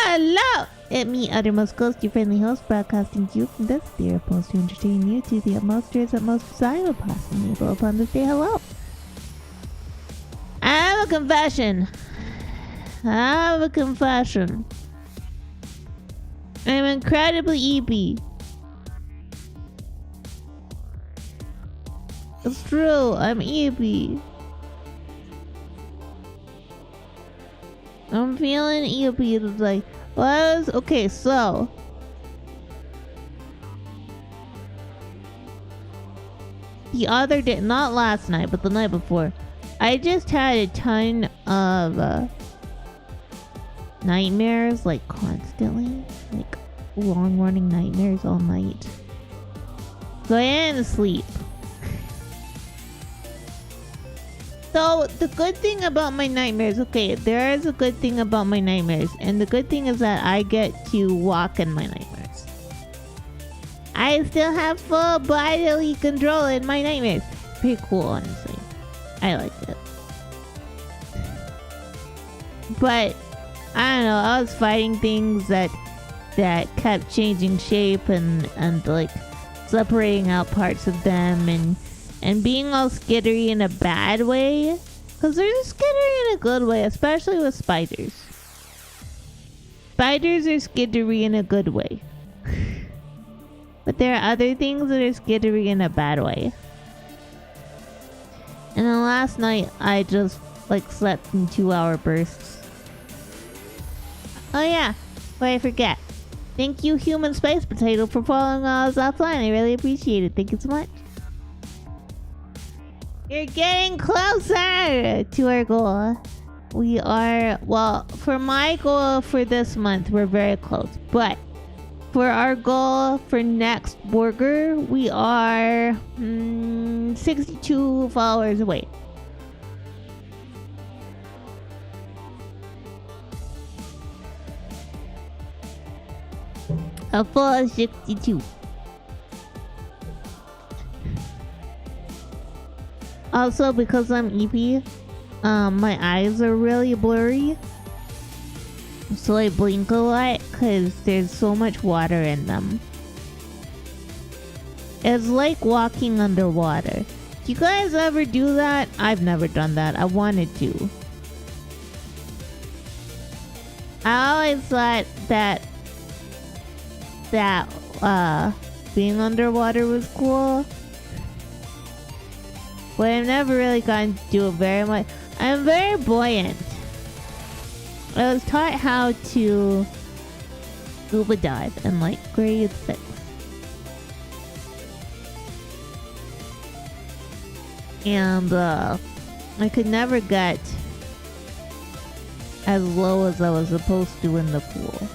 Hello! It's me, Uttermost Ghostie friendly host, broadcasting to you from this dear post to entertain you to the utmost dreams at most desire possibly able upon this day. Hello! I have a confession. I'm incredibly EP. It's true, I'm EP. I'm feeling EP. It's like, okay, so the other day, not last night, but the night before, I just had a ton of nightmares, like constantly, like long running nightmares all night. So I didn't sleep. So the good thing about my nightmares, okay, there is a good thing about my nightmares, and the good thing is that I get to walk in my nightmares. I still have full bodily control in my nightmares. Pretty cool, honestly. I like it. But I don't know, I was fighting things that kept changing shape and like separating out parts of them and being all skittery in a bad way. Because they're skittery in a good way, especially with spiders. Spiders are skittery in a good way. But there are other things that are skittery in a bad way. And then last night, I just like slept in 2-hour bursts. Oh yeah, before I forget. Thank you, Human Spice Potato, for following while I was offline. I really appreciate it. Thank you so much. You're getting closer to our goal. We are, well, for my goal for this month, we're very close. But for our goal for next burger, we are 62 followers away. A full 62. Also, because I'm EP, my eyes are really blurry. So I blink a lot because there's so much water in them. It's like walking underwater. Do you guys ever do that? I've never done that. I wanted to. I always thought that being underwater was cool. But I've never really gotten to do it very much. I'm very buoyant. I was taught how to scuba dive in like grade 6. And I could never get as low as I was supposed to in the pool.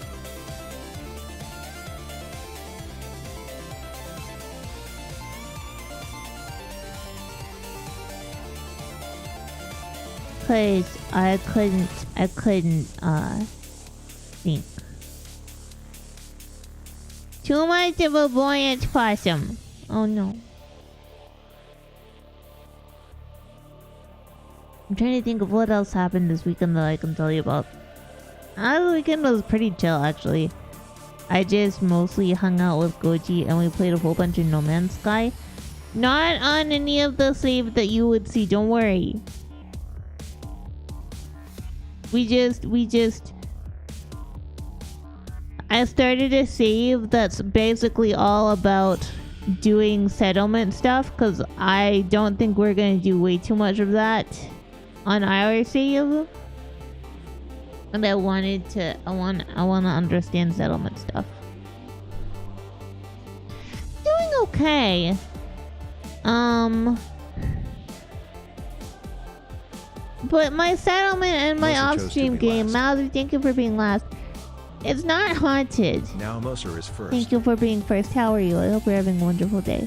Cause I couldn't think. Too much of a buoyant possum. Oh no. I'm trying to think of what else happened this weekend that I can tell you about. The weekend was pretty chill actually. I just mostly hung out with Goji and we played a whole bunch of No Man's Sky. Not on any of the saves that you would see, don't worry. I started a save that's basically all about doing settlement stuff because I don't think we're gonna do way too much of that on our save. And I want to understand settlement stuff. Doing okay. But my settlement and my off-stream game, Mauser, thank you for being last. It's not haunted. Now Moser is first. Thank you for being first. How are you? I hope you're having a wonderful day.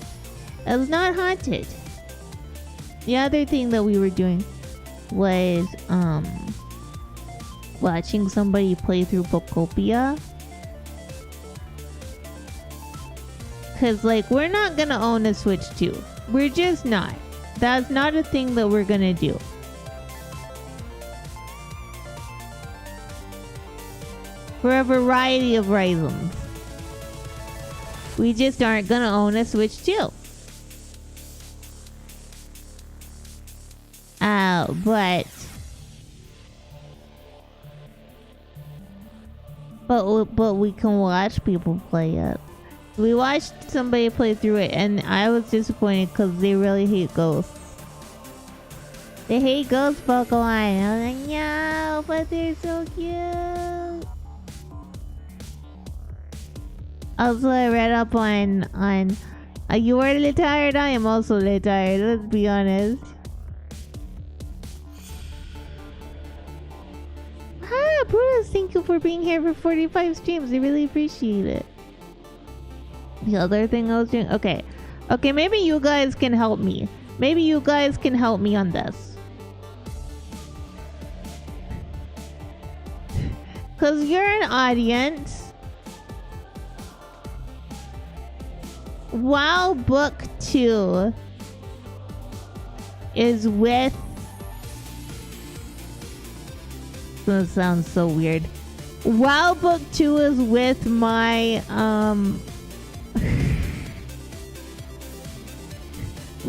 It's not haunted. The other thing that we were doing was watching somebody play through Bokopia. Cause like we're not gonna own a Switch 2. We're just not. That's not a thing that we're gonna do. For a variety of reasons. We just aren't gonna own a Switch 2. But we can watch people play it. We watched somebody play through it and I was disappointed because they really hate ghosts. They hate ghost Pokemon. I was like, no, but they're so cute. Also, I read up on you were a little tired. I am also a little tired. Let's be honest. Hi, Bruce. Thank you for being here for 45 streams. I really appreciate it. The other thing I was doing. Okay, maybe you guys can help me. Maybe you guys can help me on this. Cause you're an audience. WoW Book 2 is with... This sounds so weird. WoW Book 2 is with my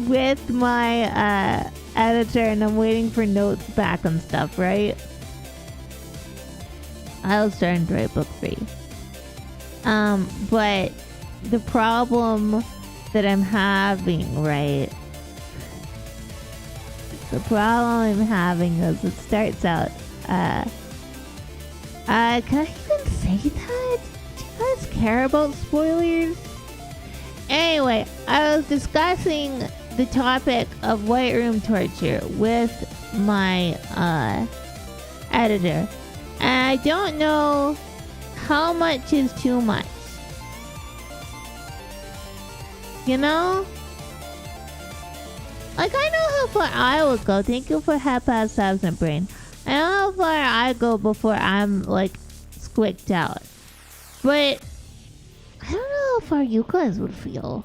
with my editor and I'm waiting for notes back and stuff, right? I was starting to write book 3. But the problem that I'm having, right? The problem I'm having is it starts out, can I even say that? Do you guys care about spoilers? Anyway, I was discussing the topic of White Room torture with my editor. And I don't know how much is too much. You know? Like, I know how far I would go. Thank you for half past absent brain. I know how far I go before I'm, like, squicked out. But how far you guys would feel.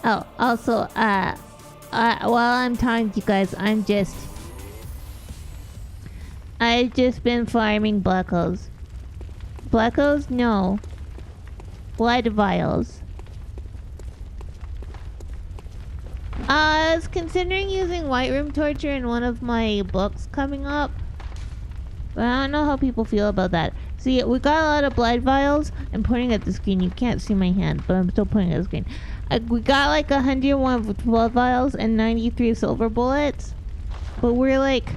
Oh, also, while I'm talking to you guys, I've just been farming Blackos. Blackos? No. Blood vials. I was considering using White Room Torture in one of my books coming up. But I don't know how people feel about that. See, we got a lot of blood vials. I'm pointing at the screen. You can't see my hand, but I'm still pointing at the screen. We got like 101 blood vials and 93 silver bullets. But we're like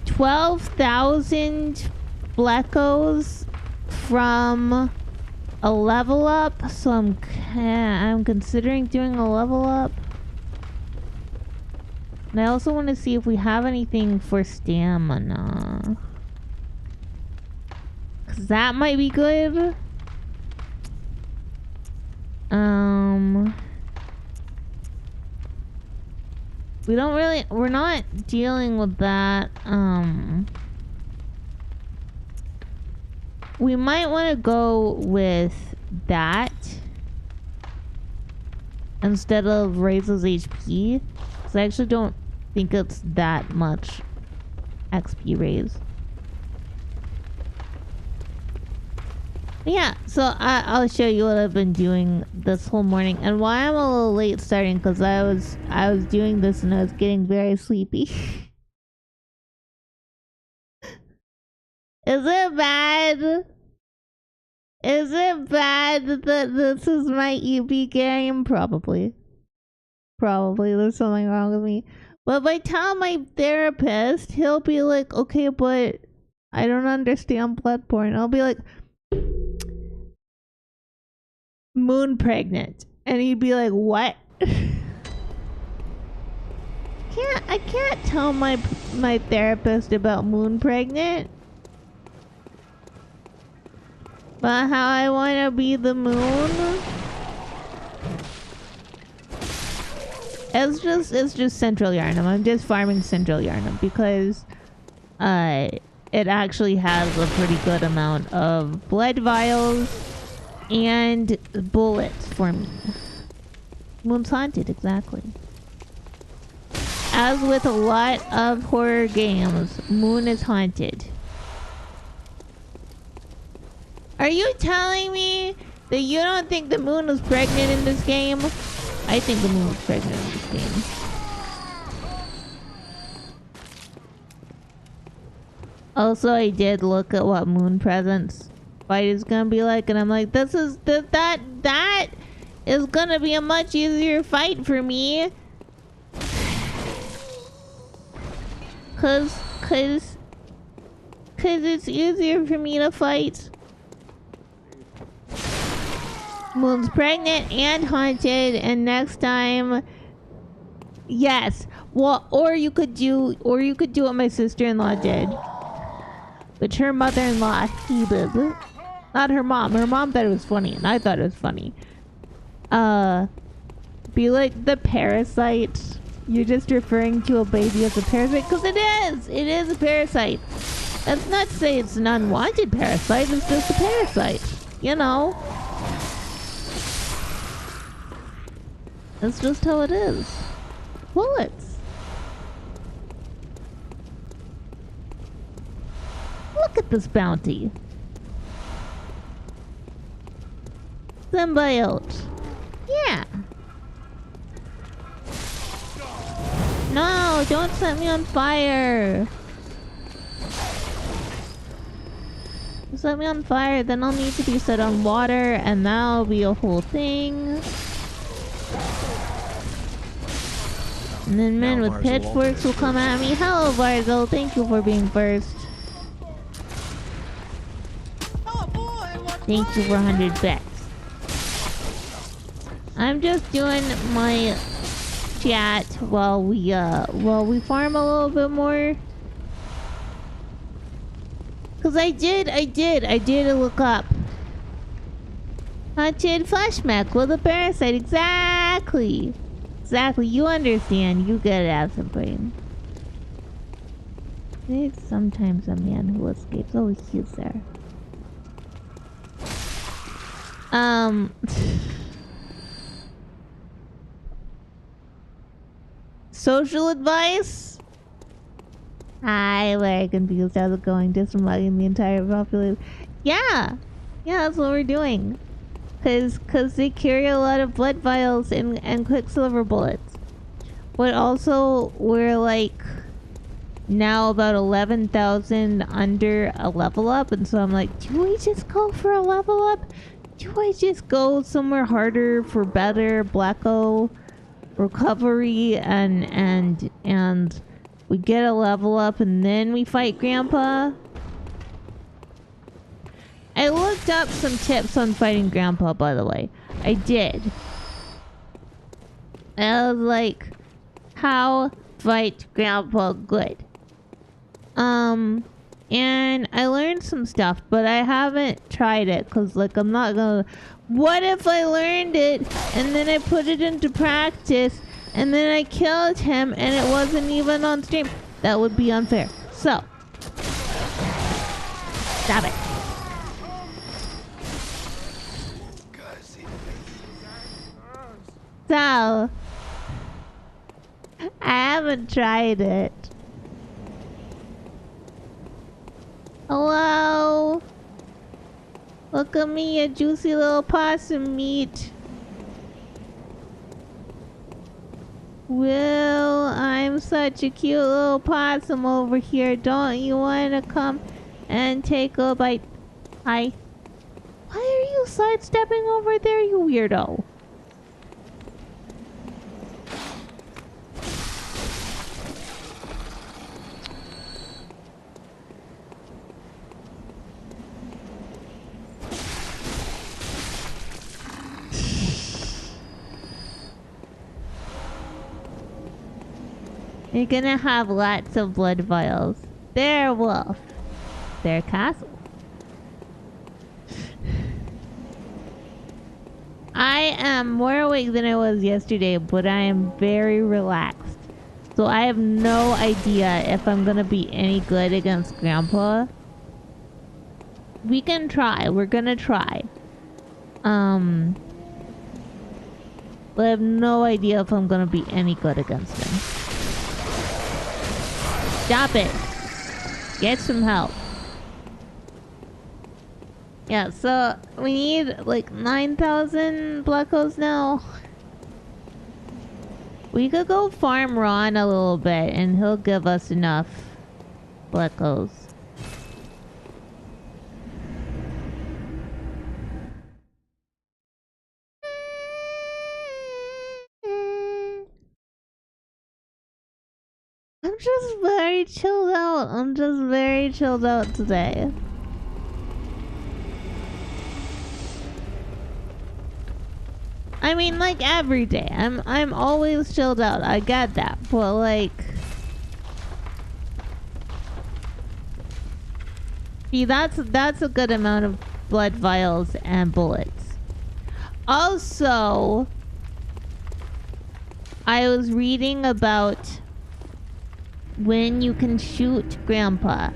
12,000 Blackos from a level up. So I'm considering doing a level up. And I also want to see if we have anything for stamina. Cause that might be good. We're not dealing with that. We might want to go with that instead of raises HP. Cause I actually don't think it's that much XP raise. Yeah, so I'll show you what I've been doing this whole morning and why I'm a little late starting, because I was doing this and I was getting very sleepy. Is it bad? Is it bad that this is my EP game? Probably. Probably there's something wrong with me. But if I tell my therapist, he'll be like, okay, but I don't understand Bloodborne. I'll be like, moon pregnant. And he'd be like, what? I can't tell my therapist about moon pregnant. But how I want to be the moon. It's just Central Yarnum. I'm just farming Central Yarnum because it actually has a pretty good amount of blood vials and bullets for me. Moon's haunted, exactly. As with a lot of horror games, Moon is haunted. Are you telling me that you don't think the moon was pregnant in this game? I think the moon was pregnant in this game. Also, I did look at what moon presence fight is gonna be like, and I'm like, that is gonna be a much easier fight for me. Cause it's easier for me to fight. Moon's pregnant and haunted, and next time, yes. Well, or you could do what my sister-in-law did, which her mother-in-law hated. Not her mom. Her mom thought it was funny, and I thought it was funny. Be like the parasite. You're just referring to a baby as a parasite, because it is. It is a parasite. That's not to say it's an unwanted parasite. It's just a parasite. You know. That's just how it is. Bullets. Look at this bounty. Symbiote. Yeah. No, don't set me on fire. Set me on fire, then I'll need to be set on water, and that'll be a whole thing. And then men with pitchforks will come at me. Hello, Varzo. Thank you for being first. Thank you for 100 bits. I'm just doing my chat while we farm a little bit more. Cause I did look up. Haunted flashback with a parasite. Exactly. You understand. You get it, out of brain. There's sometimes a man who escapes. Oh, he's there. Social advice? Hi, very confused. How's it going? Dismugging the entire population. Yeah! Yeah, that's what we're doing. Cause they carry a lot of blood vials and quicksilver bullets. But also, we're like now about 11,000 under a level up, and so I'm like, do we just go for a level up? Do I just go somewhere harder for better Blacko recovery and we get a level up and then we fight Grandpa? I looked up some tips on fighting Grandpa, by the way. I did. I was like, how fight Grandpa good? And I learned some stuff, but I haven't tried it because, like, I'm not gonna. What if I learned it and then I put it into practice and then I killed him and it wasn't even on stream? That would be unfair. So, stop it. So, I haven't tried it. Hello? Look at me, a juicy little possum meat. Will, I'm such a cute little possum over here. Don't you want to come and take a bite? Hi. Why are you sidestepping over there, you weirdo? You're gonna have lots of blood vials. There, wolf. There, castle. I am more awake than I was yesterday, but I am very relaxed. So I have no idea if I'm gonna be any good against Grandpa. We can try. We're gonna try. But I have no idea if I'm gonna be any good against him. Stop it. Get some help. Yeah, so we need like 9,000 Blackos now. We could go farm Ron a little bit and he'll give us enough Blackos. I'm just very chilled out. I'm just very chilled out today. I mean, like every day. I'm always chilled out. I get that, but like, see, that's a good amount of blood vials and bullets. Also, I was reading about when you can shoot Grandpa,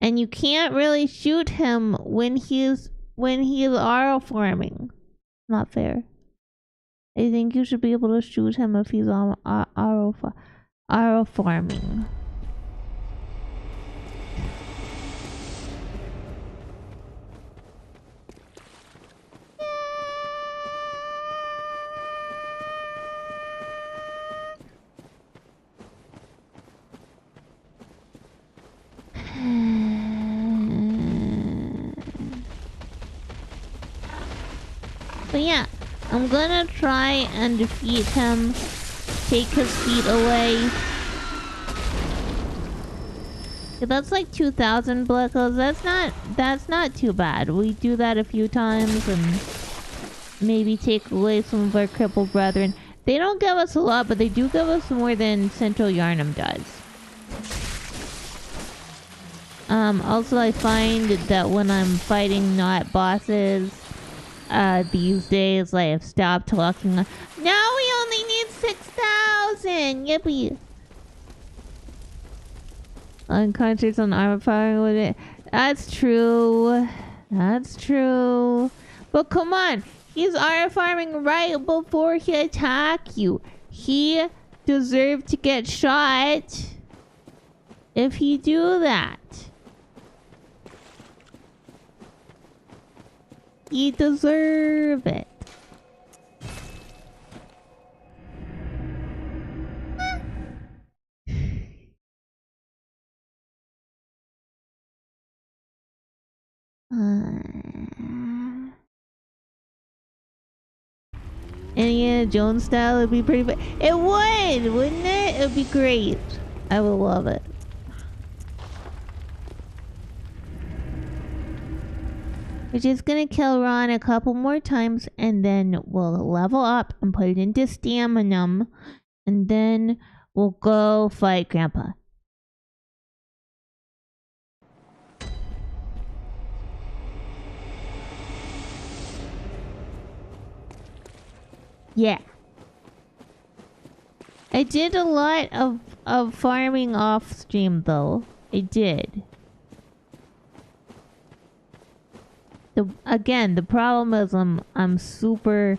and you can't really shoot him when he's auto farming. Not fair. I think you should be able to shoot him if he's on auto farming. But yeah, I'm gonna try and defeat him, take his feet away. Yeah, that's like 2,000 Blackos. That's not too bad. We do that a few times and maybe take away some of our crippled brethren. They don't give us a lot, but they do give us more than Central Yarnum does. Also I find that when I'm fighting not bosses, these days, like, I've stopped talking. Now we only need 6,000! Yippee! concentrates on armor farming with it. That's true. That's true. But come on, he's armor farming right before he attack you. He deserved to get shot if he do that. He deserve it. Indiana Jones style would be pretty. It would, wouldn't it? It would be great. I would love it. We're just gonna kill Ron a couple more times, and then we'll level up and put it into stamina, and then we'll go fight Grandpa. Yeah. I did a lot of farming off stream though. I did. Again, the problem is I'm super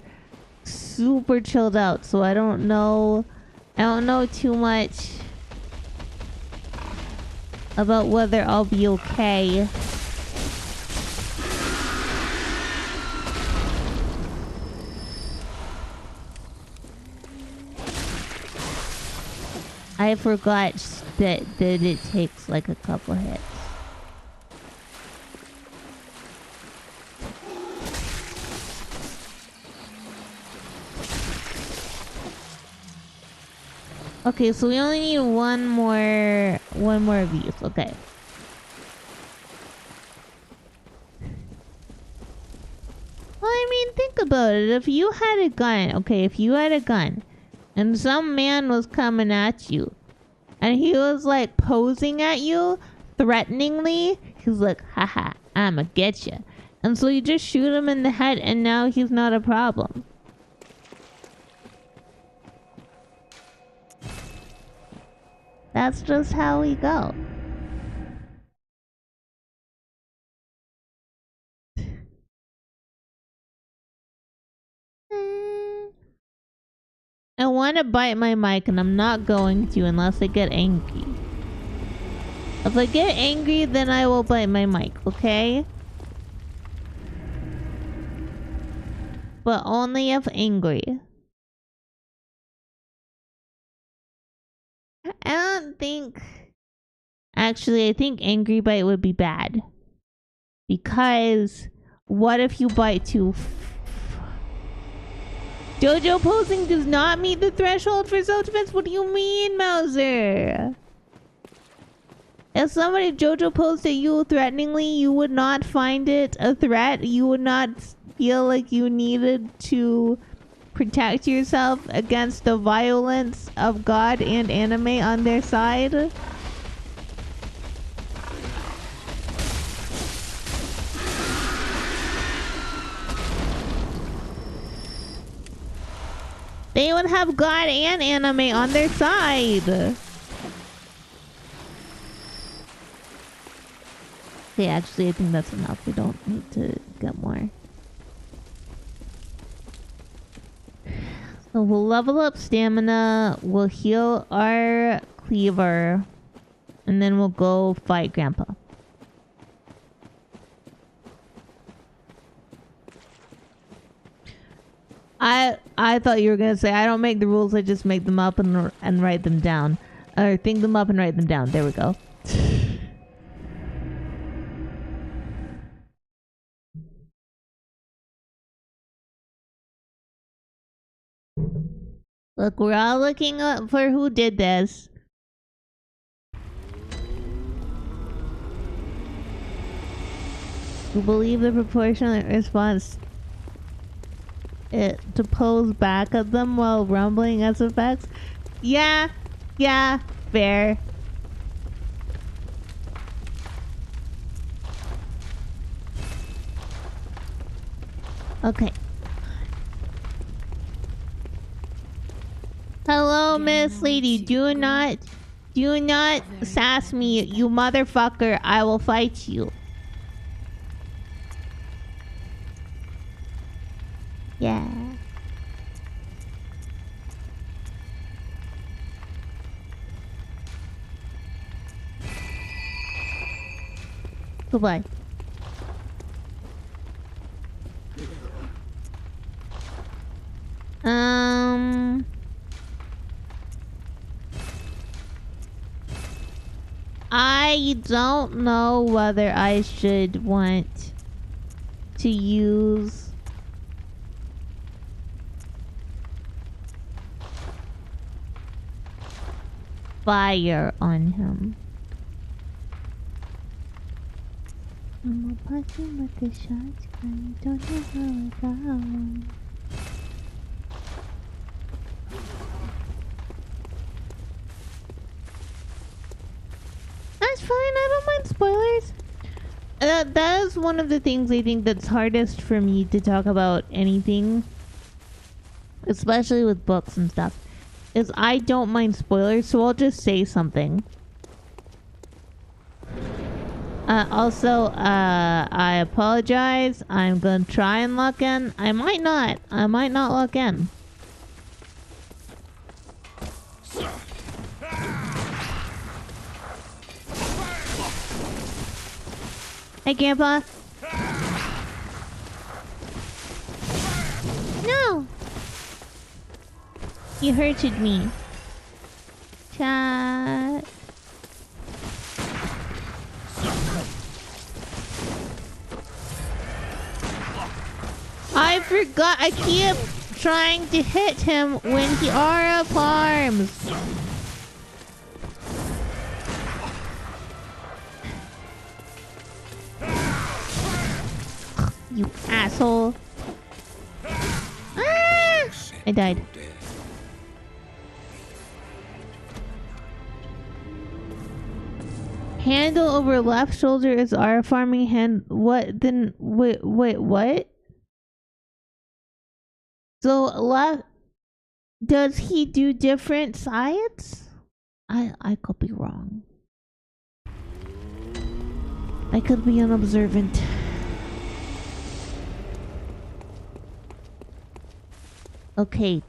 chilled out, so I don't know too much about whether I'll be okay. I forgot that it takes like a couple hits. Okay, so we only need one more of these. Okay. Well, I mean, think about it. If you had a gun, okay, if you had a gun, and some man was coming at you, and he was like posing at you, threateningly, he's like, haha, I'ma get you. And so you just shoot him in the head, and now he's not a problem. That's just how we go. I want to bite my mic, and I'm not going to unless I get angry. If I get angry, then I will bite my mic, okay? But only if angry. I don't think... Actually, I think angry bite would be bad. Because what if you bite too... JoJo posing does not meet the threshold for self-defense? What do you mean, Mauser? If somebody JoJo posed at you threateningly, you would not find it a threat? You would not feel like you needed to protect yourself against the violence of God and anime on their side? They would have God and anime on their side. Okay, actually, I think that's enough. We don't need to get more. So we'll level up stamina. We'll heal our cleaver. And then we'll go fight Grandpa. I thought you were gonna say I don't make the rules, I just make them up and write them down. Or think them up and write them down. There we go. Look, we're all looking up for who did this. You believe the proportionate response to pose back at them while rumbling as effects? Yeah, fair. Okay. Hello, Miss Lady. Do not Do not sass me, you motherfucker. I will fight you. Yeah. Goodbye. I don't know whether I should want to use fire on him. I'm a possum with the shotgun. Don't know how I got one. That's fine. I don't mind spoilers. That is one of the things I think that's hardest for me to talk about anything, especially with books and stuff, is I don't mind spoilers, so I'll just say something. Also, I apologize. I'm gonna try and lock in. I might not. I might not lock in. Hey, Grandpa. No! You hurted me. Chat. I forgot. I keep trying to hit him when he aura farms. You asshole. Ah! I died. Handle over left shoulder is our farming hand. What then? Wait, what? So left. Does he do different sides? I could be wrong. I could be unobservant. Okay.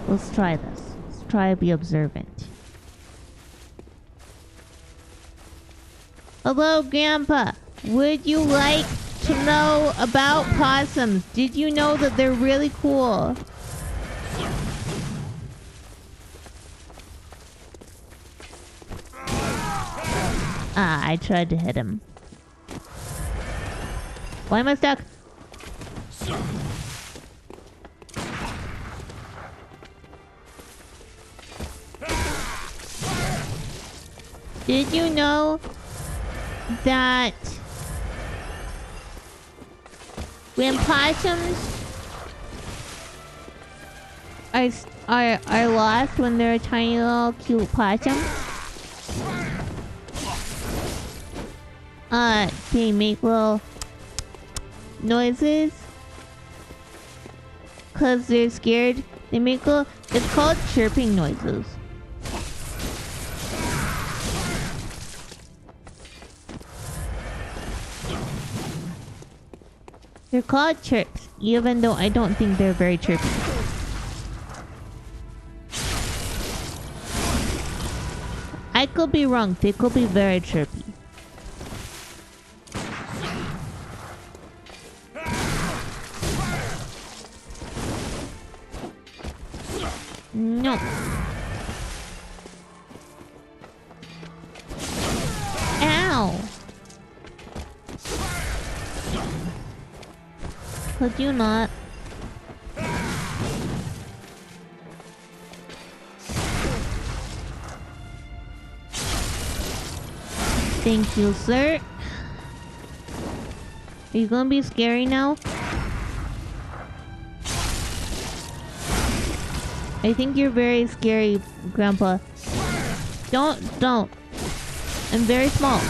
Let's try this. Let's try to be observant. Hello, Grandpa. Would you like to know about possums? Did you know that they're really cool? Ah, I tried to hit him. Why am I stuck? Did you know that when possums are lost when they're a tiny little cute possum, they make little noises because they're scared. They make little, it's called chirping noises. They're called chirps, even though I don't think they're very chirpy. I could be wrong. They could be very chirpy. No. Ow. Could you not? Thank you, sir. Are you gonna be scary now? I think you're very scary, Grandpa. Don't. I'm very small.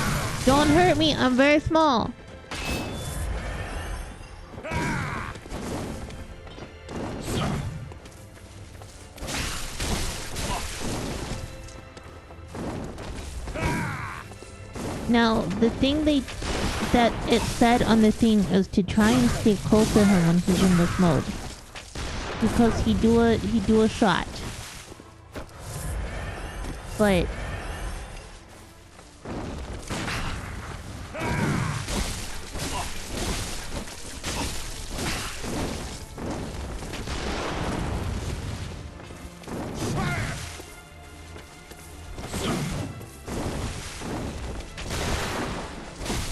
Don't hurt me, I'm very small. Now, the thing that it said on the thing is to try and stay close to him when he's in this mode. Because he do a shot. But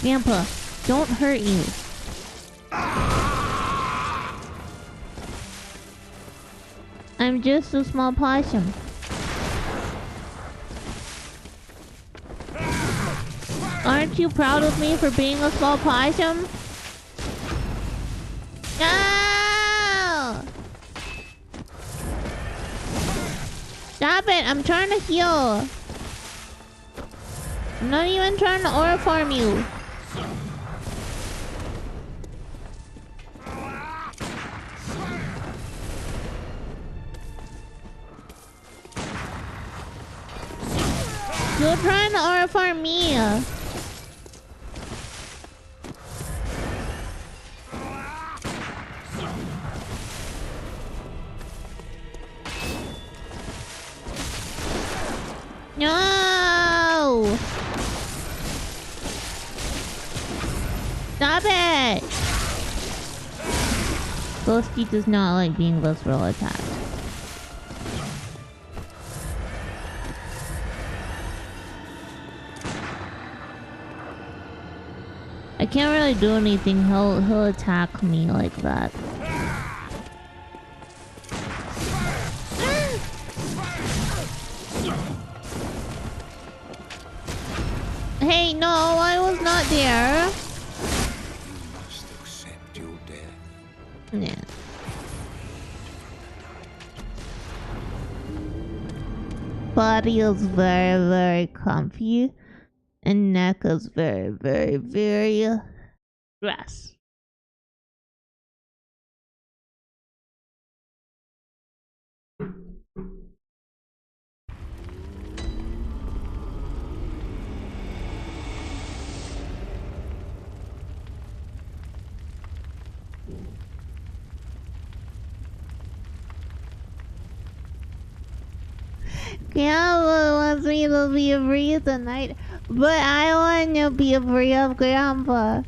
Grandpa, don't hurt you. I'm just a small possum. Aren't you proud of me for being a small possum? No! Stop it! I'm trying to heal. I'm not even trying to aura farm you. You're trying to aura farm me. No! Stop it! Ghostie does not like being visceral attacked. I can't really do anything. He'll attack me like that. Hey, no, I was not there. You must accept your death. Yeah. Body is very, very comfy. And neck is very, very, very rest. Grandpa wants me to be free tonight, but I want to be free of Grandpa.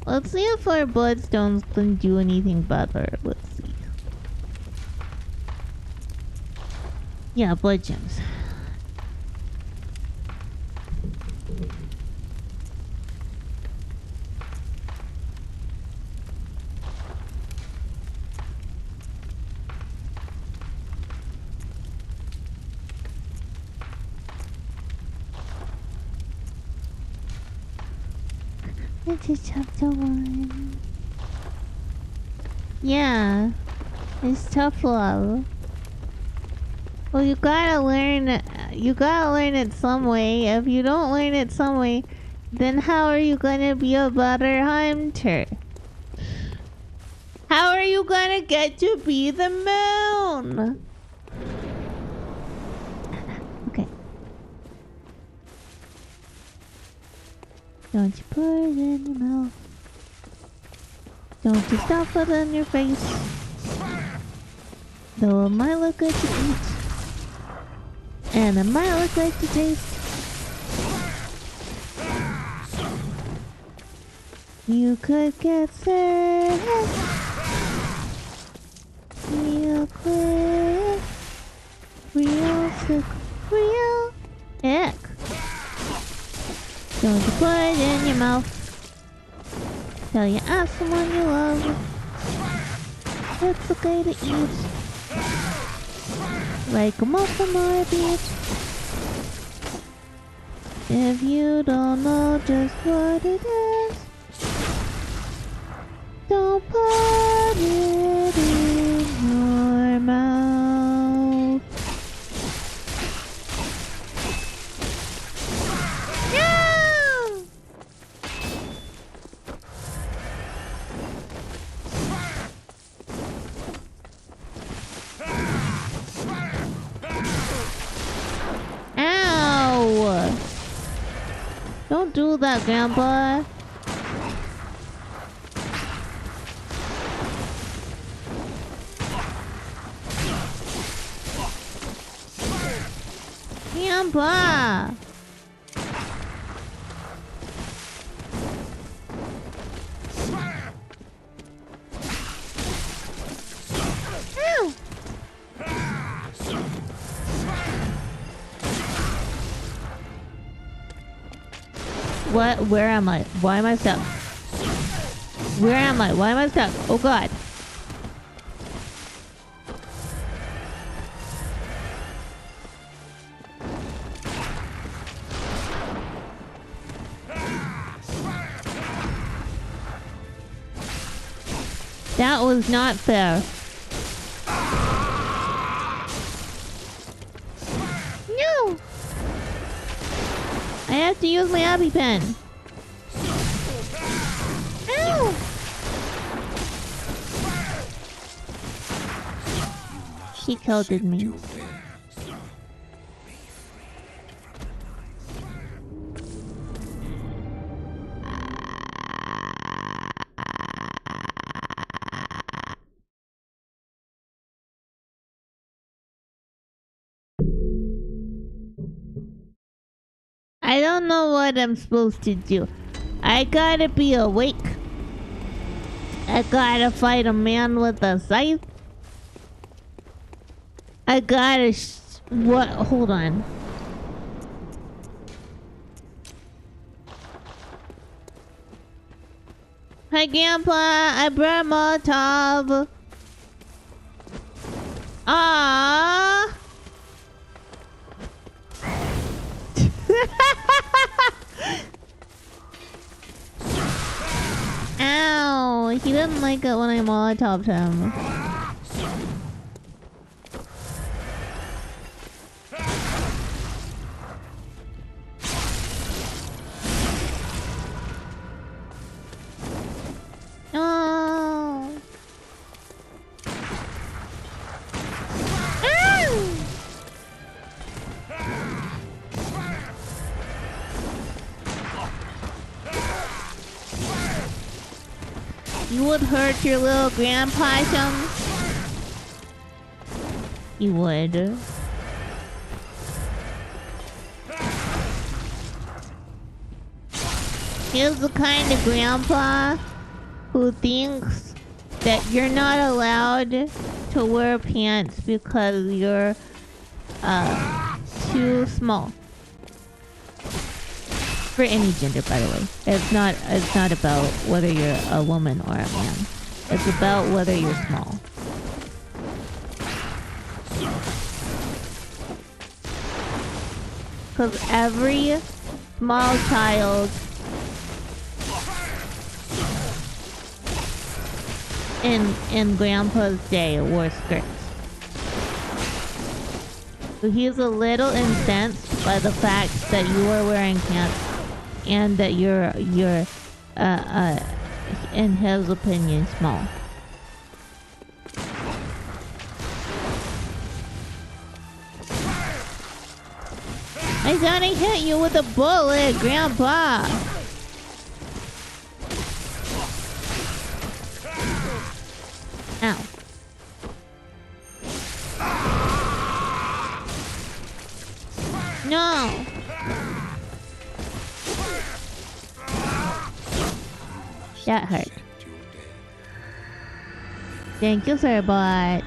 Let's see if our bloodstones can do anything better. Let's see. Yeah, blood gems. Into chapter 1. Yeah, it's tough love. Well, you gotta learn it some way. If you don't learn it some way, then how are you gonna be a better hunter? How are you gonna get to be the moon? Okay. Don't you put it in your mouth. Don't you stuff it in your face. Though it might look good to eat. And it might look good to taste. You could get sick real quick. Real sick. Real ick. Don't you put it in your mouth. Till you ask someone you love. It's okay to eat. Like a muffin or a beach. If you don't know just what it is, don't put it in your mouth. Don't do that, Grandpa. Grandpa! Ow! What? Where am I? Why am I stuck? Where am I? Why am I stuck? Oh god. That was not fair. No! I have to use my EpiPen. Ow! He killed me. I don't know what I'm supposed to do. I gotta be awake. I gotta fight a man with a scythe. I gotta what? Hold on. Hi, Grandpa. I brought Molotov. Aww. Ow! He didn't like it when I Molotoved him. Oh. Ow! You would hurt your little grandpa-some? You would. He's the kind of grandpa who thinks that you're not allowed to wear pants because you're too small. For any gender, by the way. It's not about whether you're a woman or a man. It's about whether you're small. Because every small child in Grandpa's day wore skirts. So he's a little incensed by the fact that you are wearing pants and that you're in his opinion small. I thought I hit you with a bullet, Grandpa. Ow. No. That hurt. Thank you, sir, but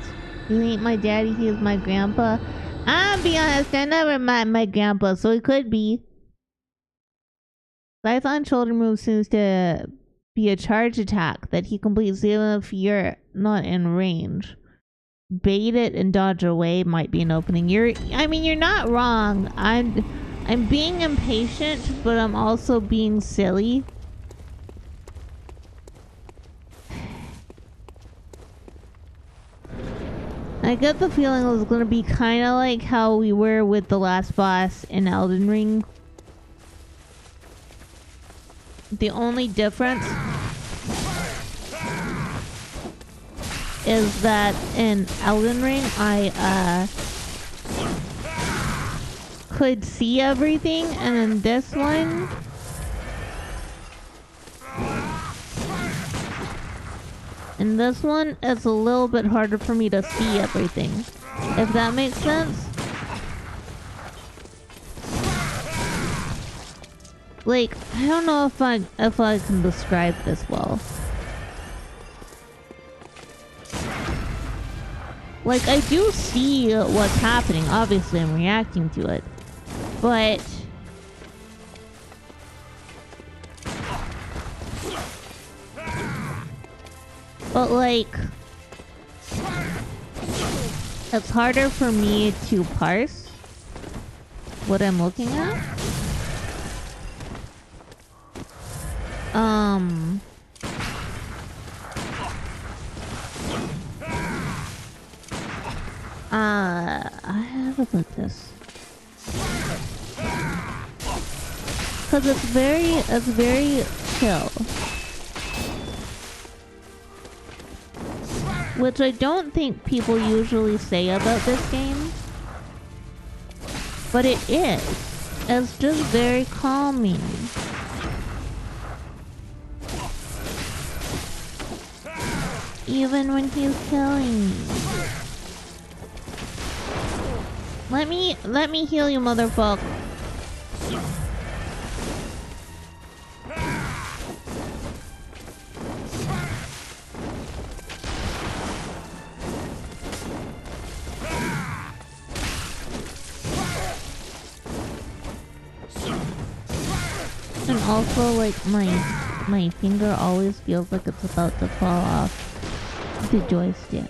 you ain't my daddy, he's my grandpa. I'll be honest, I never met my grandpa, so it could be. Python shoulder move seems to be a charge attack that he completes even if you're not in range. Bait it and dodge away might be an opening. You're not wrong. I'm being impatient, but I'm also being silly. I get the feeling it was gonna be kind of like how we were with the last boss in Elden Ring. The only difference is that in Elden Ring, I could see everything, and in this one, And this one is a little bit harder for me to see everything. If that makes sense? Like, I don't know if I can describe this well. Like, I do see what's happening. Obviously, I'm reacting to it. But... like... it's harder for me to parse what I'm looking at. How to put this? Cause it's very chill. Which I don't think people usually say about this game. But it is. It's just very calming. Even when he's killing me. Let me heal you, motherfucker. And also, like, my finger always feels like it's about to fall off the joystick.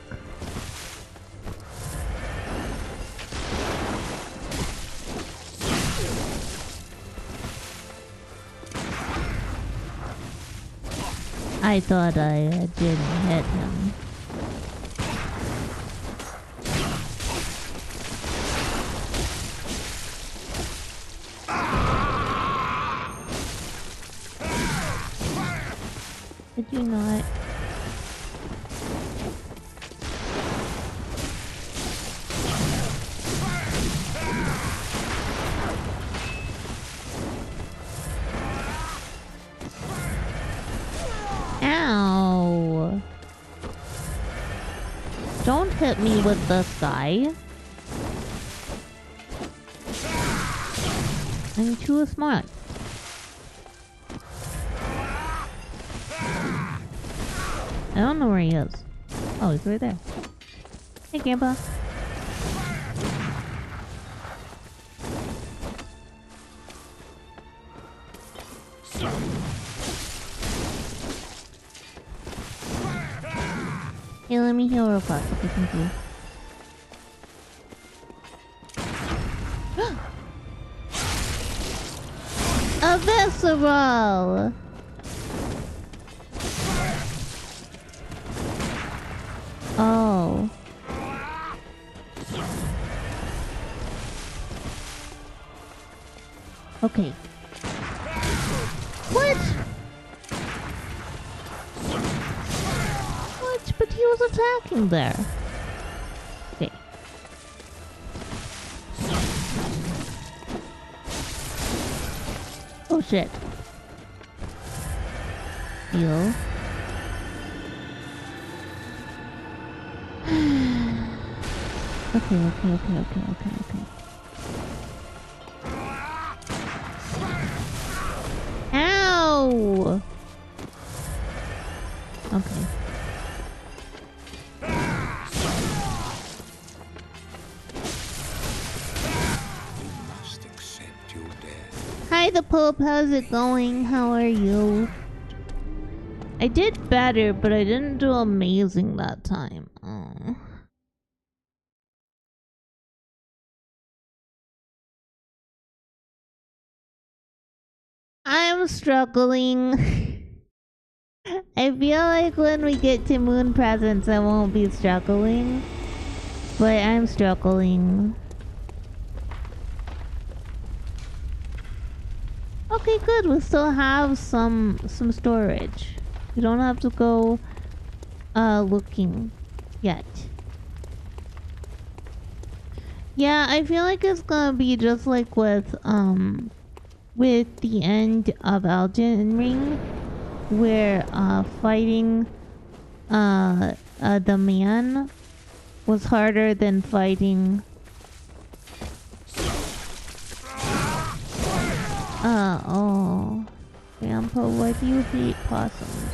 I thought I didn't hit him. Did you not? Ow! Don't hit me with this guy. I'm too smart. I don't know where he is. Oh, he's right there. Hey, Grandpa. Hey, let me heal real fast. Okay, thank you. A visceral! Oh. Okay. What? What? But he was attacking there. Okay. Oh shit. Heal. Okay. Ow! Okay. You must accept your death. Hi, the Pope. How's it going? How are you? I did better, but I didn't do amazing that time. Oh. I'm struggling. I feel like when we get to Moon Presents, I won't be struggling. But I'm struggling. Okay, good. We still have some storage. We don't have to go looking yet. Yeah, I feel like it's gonna be just like with the end of Elden Ring, where fighting the man was harder than fighting. Oh. Grandpa, why do you hate possums?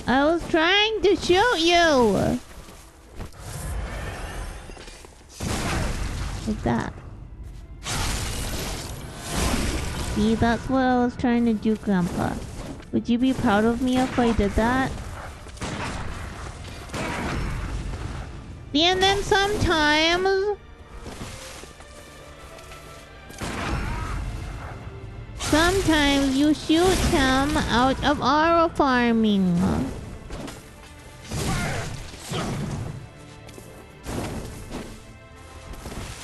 I was trying to shoot you! Like that. See, that's what I was trying to do, Grandpa. Would you be proud of me if I did that? See, and then sometimes... Sometimes you shoot him out of our farming.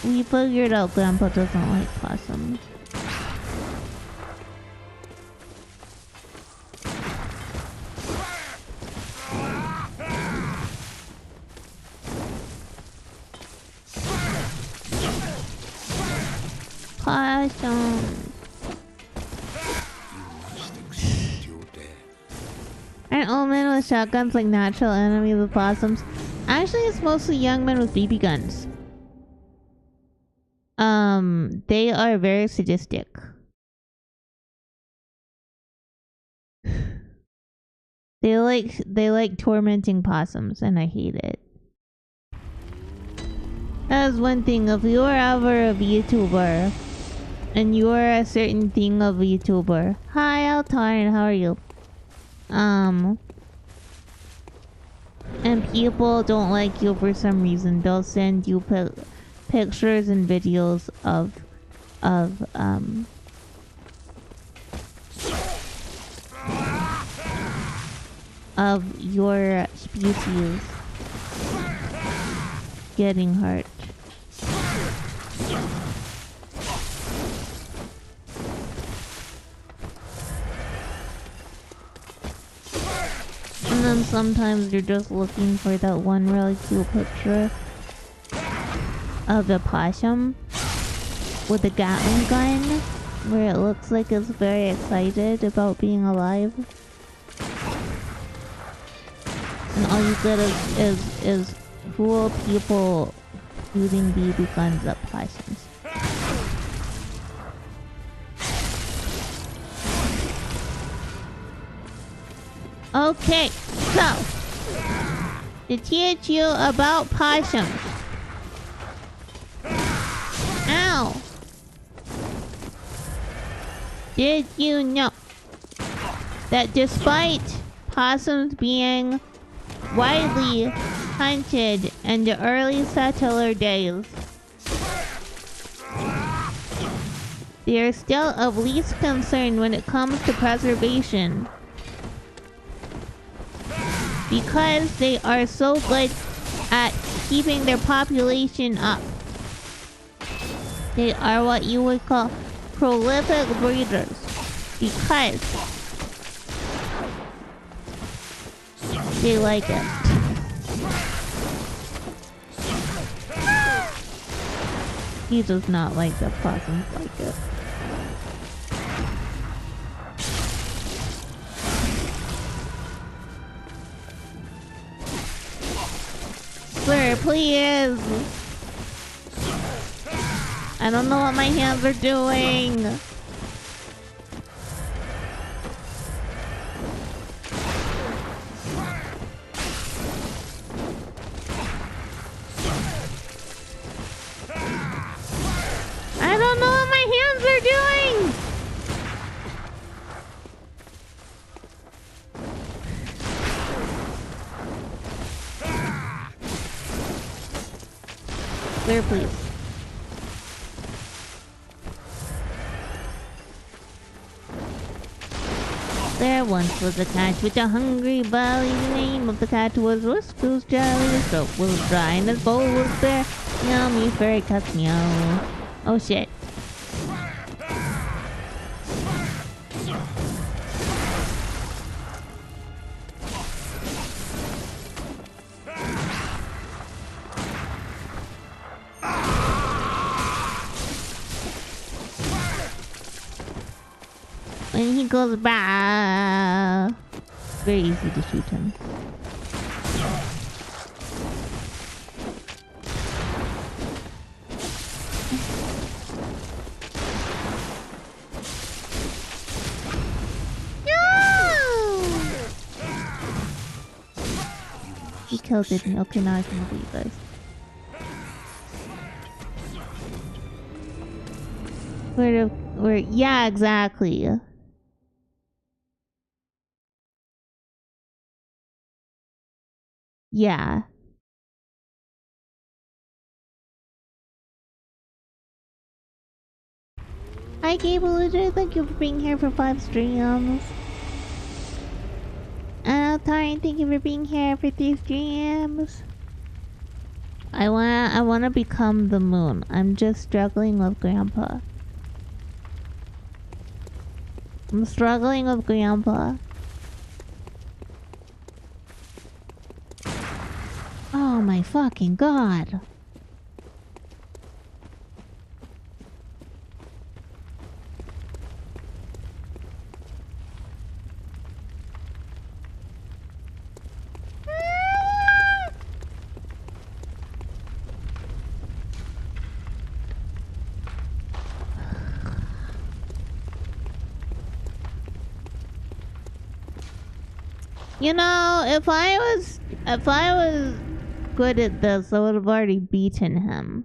We figured out Grandpa doesn't like possums. Possums. Aren't old men with shotguns like natural enemies of possums? Actually, it's mostly young men with BB guns. They are very sadistic. They like tormenting possums, and I hate it. That is one thing. If you are ever a VTuber, and you are a certain thing of VTuber. Hi, Altarn, how are you? And people don't like you for some reason. They'll send you pictures and videos of your species getting hurt. And then sometimes you're just looking for that one really cute picture of a possum with a Gatling gun where it looks like it's very excited about being alive. And all you get is cool people shooting BB guns at possums. Okay, so to teach you about possums. Ow! Did you know that despite possums being widely hunted in the early settler days, they are still of least concern when it comes to preservation? Because they are so good at keeping their population up. They are what you would call prolific breeders. Because they like it. He does not like the possums like it. Sir, please. I don't know what my hands are doing. I don't know what my hands are doing. Clear, please. There once was a cat with a hungry belly. The name of the cat was Goose Jelly. His throat was dry and his bowl was bare. Yummy furry cuts meow. Oh shit. When he goes bah, very easy to shoot him. He killed it. Okay, now I can kill you guys. Where, yeah, exactly. Yeah. Hi, Cable Lizard. Thank you for being here for 5 streams. Taryn, thank you for being here for 3 streams. I wanna become the moon. I'm just struggling with Grandpa. I'm struggling with Grandpa. Oh my fucking god. You know, if I was good at this, I would have already beaten him.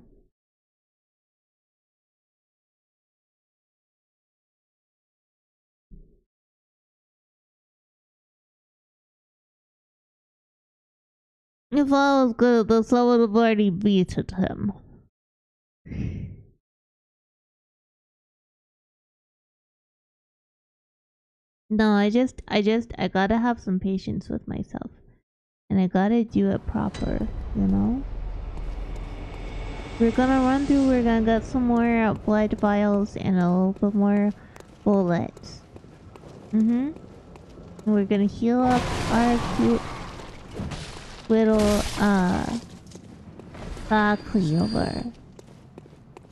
If I was good at this, I would have already beaten him. No, I gotta have some patience with myself. And I gotta do it proper, you know? We're gonna run through, we're gonna get some more blood vials and a little bit more bullets. And we're gonna heal up our cute little, Cleaver.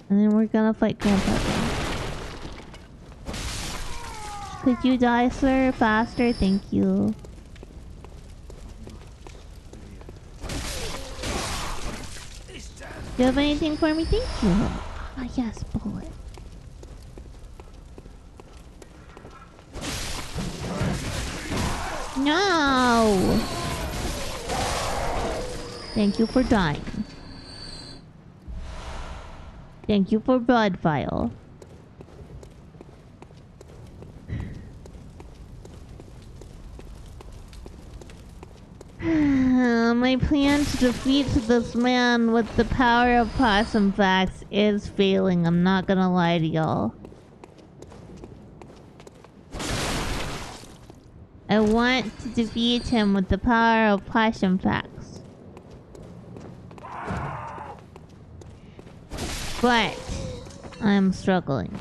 And then we're gonna fight Grandpa again. Could you die, sir? Faster? Thank you. Do you have anything for me? Thank you. Ah, yes, bullet. No! Thank you for dying. Thank you for blood vial. My plan to defeat this man with the power of possum facts is failing. I'm not gonna lie to y'all. I want to defeat him with the power of possum facts. But I'm struggling.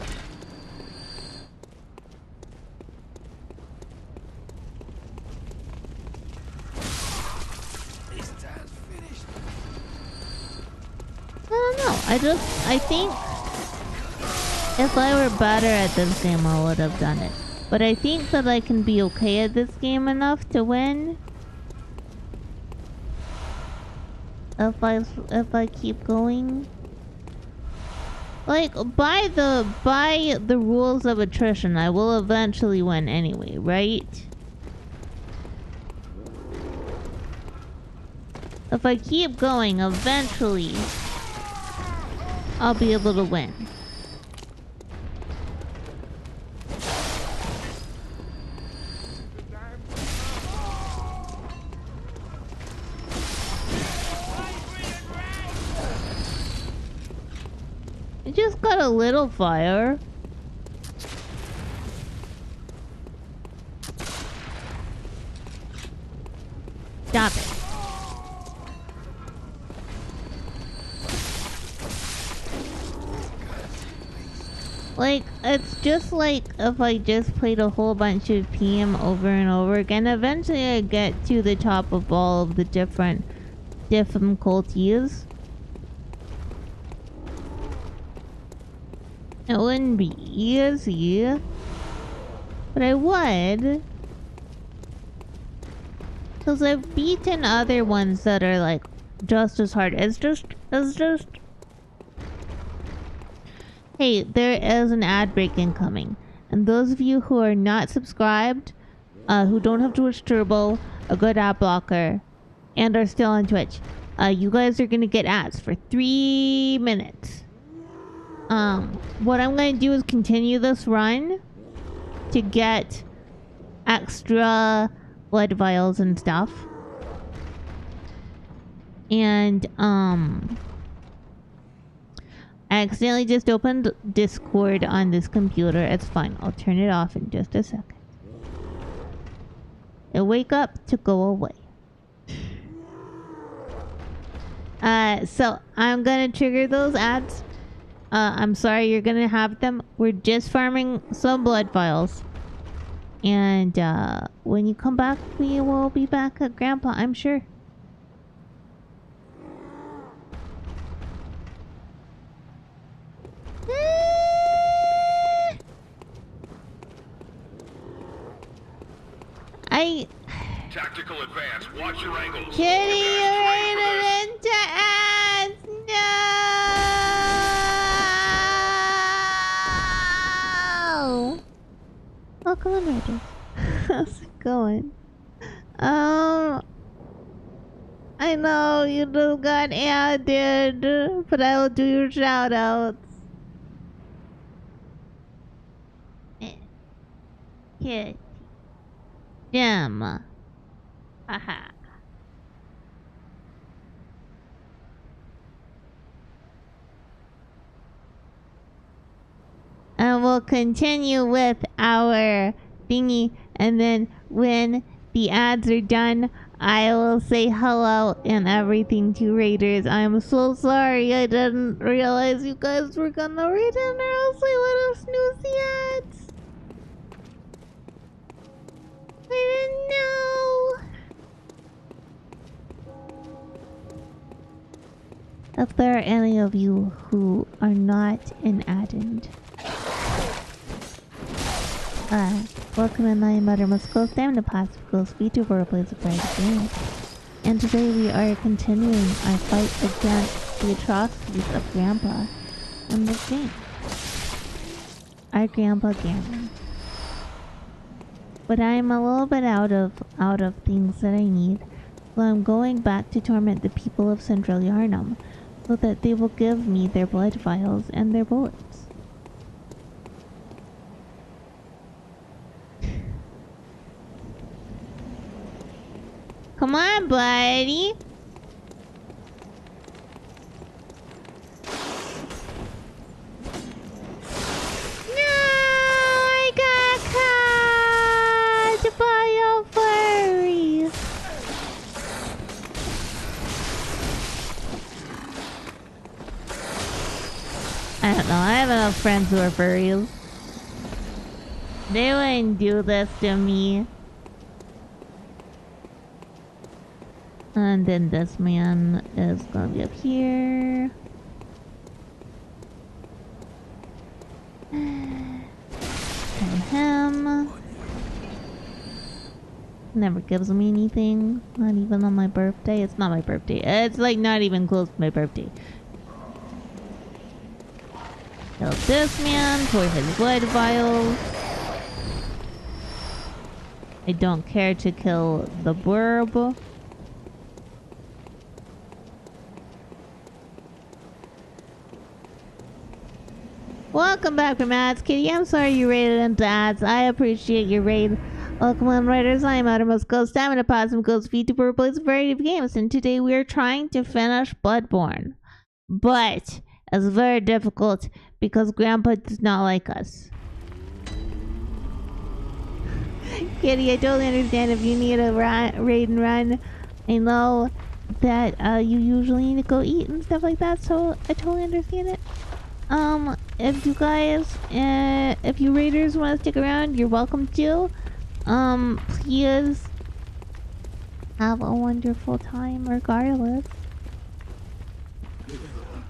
I don't know. I think if I were better at this game, I would have done it. But I think that I can be okay at this game enough to win. If I keep going. Like, by the rules of attrition, I will eventually win anyway, right? If I keep going, eventually I'll be able to win. It just got a little fire. Stop it. Like, it's just like if I just played a whole bunch of PM over and over again, eventually I get to the top of all of the different difficulties. It wouldn't be easy. But I would. Because I've beaten other ones that are like just as hard. It's just. Hey, there is an ad break incoming. And those of you who are not subscribed, who don't have Twitch Turbo, a good ad blocker, and are still on Twitch, you guys are gonna get ads for 3 minutes. What I'm gonna do is continue this run to get extra blood vials and stuff. And, I accidentally just opened Discord on this computer. It's fine. I'll turn it off in just a second. It'll wake up to go away. So I'm gonna trigger those ads. I'm sorry you're gonna have them. We're just farming some blood vials. And when you come back, we will be back at Grandpa, I'm sure. Tactical advance. Watch your angles. Kitty, you ran it into ads. No. Welcome on, Raiders. How's it going? I know you just got added, but I will do your shout outs. Kitty. Jim. Haha. And we'll continue with our thingy, and then when the ads are done, I will say hello and everything to Raiders. I'm so sorry, I didn't realize you guys were gonna read it, or else I would have snoozed the ads. I didn't know. If there are any of you who are not in Adend, welcome in my mother must go stand the past goes VTuber plays a bright game. And today we are continuing our fight against the atrocities of Grandpa in this game. Our Grandpa Gammon. But I'm a little bit out of things that I need. So I'm going back to torment the people of Central Yarnum, so that they will give me their blood vials and their bullets. Come on, buddy. No, I got caught by a furry. I don't know. I have enough friends who are furries. They wouldn't do this to me. And then this man is gonna be up here. And him. Never gives me anything. Not even on my birthday. It's not my birthday. It's like not even close to my birthday. Kill this man for his blood vials. I don't care to kill the burb. Welcome back from ads, Kitty. I'm sorry you raided into ads. I appreciate your raid. Welcome on, Raiders. I'm Outermost Ghost. I'm an opossum ghost VTuber who plays a variety of games, and today we are trying to finish Bloodborne. But it's very difficult because Grandpa does not like us. Kitty, I totally understand if you need a raid and run. I know that you usually need to go eat and stuff like that, so I totally understand it. If you guys, if you raiders want to stick around, you're welcome to. Please have a wonderful time regardless.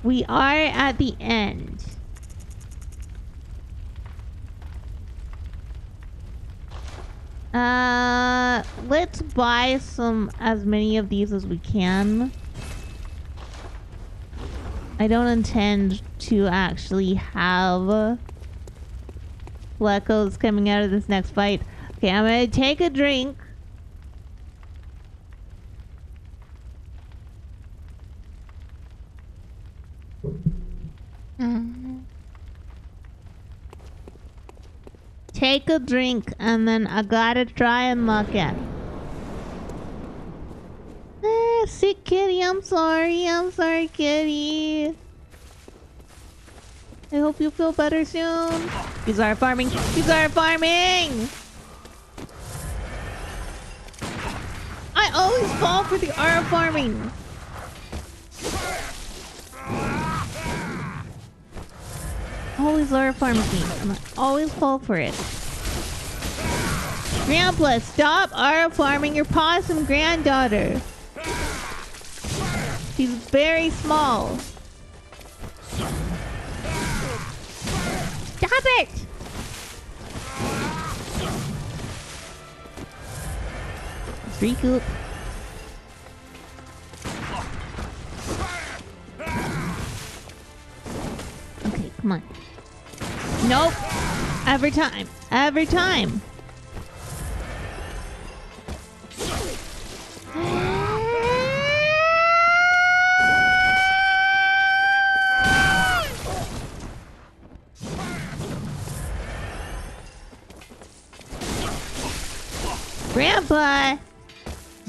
We are at the end. Let's buy as many of these as we can. I don't intend to actually have Fleckos coming out of this next fight. Okay, I'm gonna take a drink. Take a drink and then I gotta try and look at. Sick kitty, I'm sorry. I'm sorry, kitty. I hope you feel better soon. These are farming. These are farming! I always fall for the R farming. Always R farming me. And I always fall for it. Grandpa, stop R farming your possum granddaughter. She's very small. Stop it! Let's recoup. Okay, come on. Nope. Every time. Every time. Grandpa,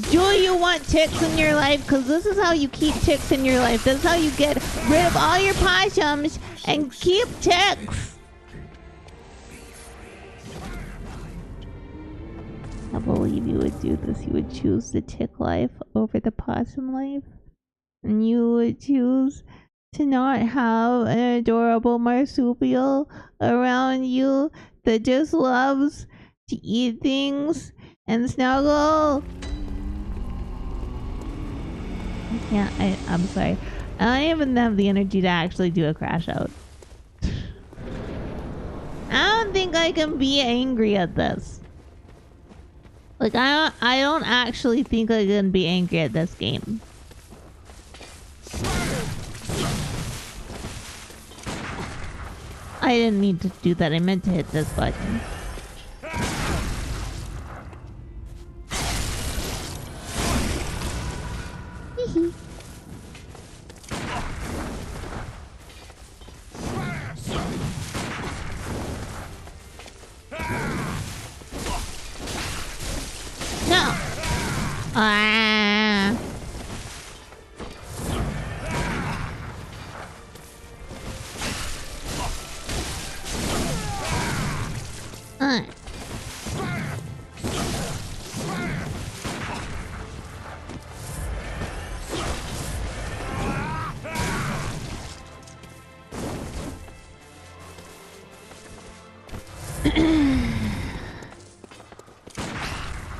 do you want ticks in your life? Because this is how you keep ticks in your life. This is how you get rid of all your possums and keep ticks. I believe you would do this. You would choose the tick life over the possum life. And you would choose to not have an adorable marsupial around you that just loves to eat things and snuggle. I'm sorry. I don't even have the energy to actually do a crash out. I don't think I can be angry at this. Like, I don't actually think I can be angry at this game. I didn't mean to do that. I meant to hit this button. No. Ah.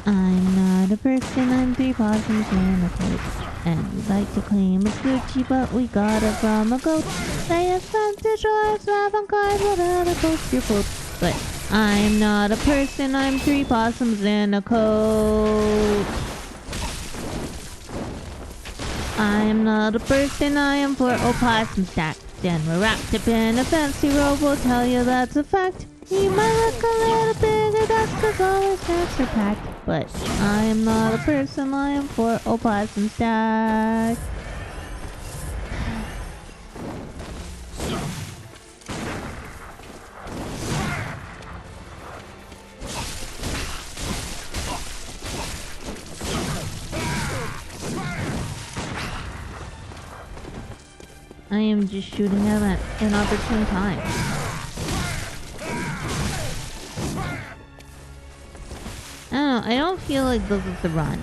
I'm not a person, I'm 3 possums and a coat. And we like to claim it's Gucci, but we got it from a goat. They have spent the shores, avant-garde, without a coat your foot. But I'm not a person, I'm 3 possums in a coat. I'm not a person, I am 4 opossum stacks. And we're wrapped up in a fancy robe, we'll tell you that's a fact. You might look a little bigger, that's cause all our stacks are packed. But I am not a person, I am 4 opossum stacks. I am just shooting them at inopportune times. I don't know, I don't feel like this is the run.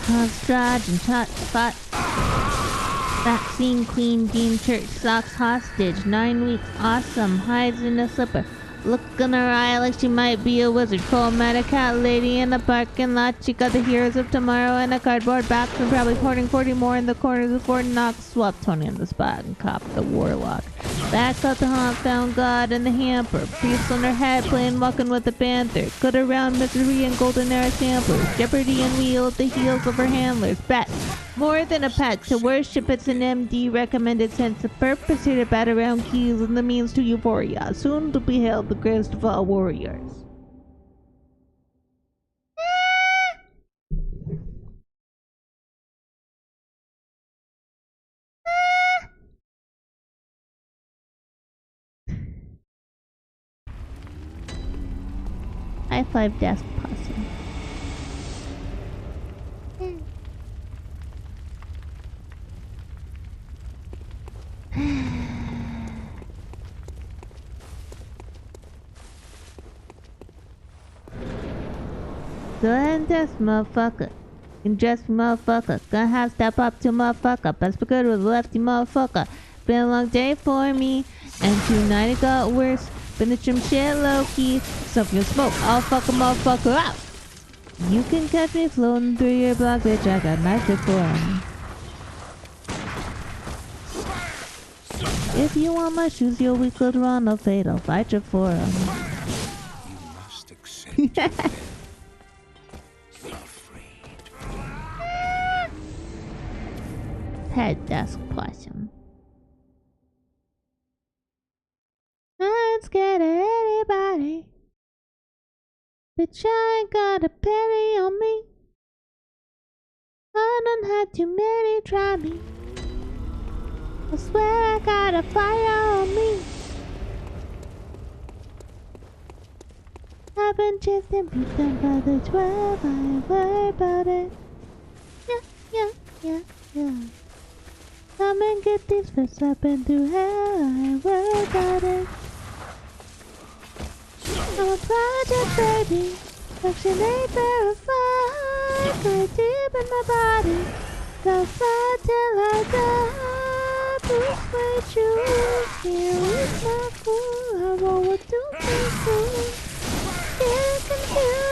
Let's dodge and shot spot. Vaccine Queen Dean Church socks hostage. 9 weeks. Awesome. Hides in a slipper. Look in her eye like she might be a wizard. Chromatic cat lady in the parking lot. She got the heroes of tomorrow in a cardboard box and probably hoarding 40 more in the corners of Fort Knox. Swap Tony on the spot and cop the warlock. Back out the haunt, found God in the hamper. Priest on her head playing walking with the panther. Good around misery and golden era samplers. Jeopardy and wheel at the heels of her handlers. Bet. More than a pet to worship, it's an MD recommended sense of purpose here to bat around keys and the means to euphoria. Soon to be hailed the greatest of all warriors. High five desk possum. Go ahead and test, motherfucker. And dress, motherfucker. Gonna have to step up to motherfucker. Best for good with lefty motherfucker. Been a long day for me. And tonight it got worse. Been the trim shit low-key. Stuff your smoke. I'll fuck a motherfucker out. You can catch me floating through your block, bitch. I got magic for him. If you want my shoes, you'll we could run a fade. I'll fight you for him. You must accept your death. Be afraid. Head desk possum. I ain't scared of anybody. Bitch, I ain't got a penny on me. I done had too many try me. I swear I got a fire on me. I've been chased and beaten by the 12. I ain't worried about it. Yeah. Come and get these fists. I've been through hell. I ain't worried about it. I'm a project baby. Action ain't verified. Right deep in my body. Don't fight till I die. Bruce my shoes. Here is my fool. I roll with 2 people. Get confused.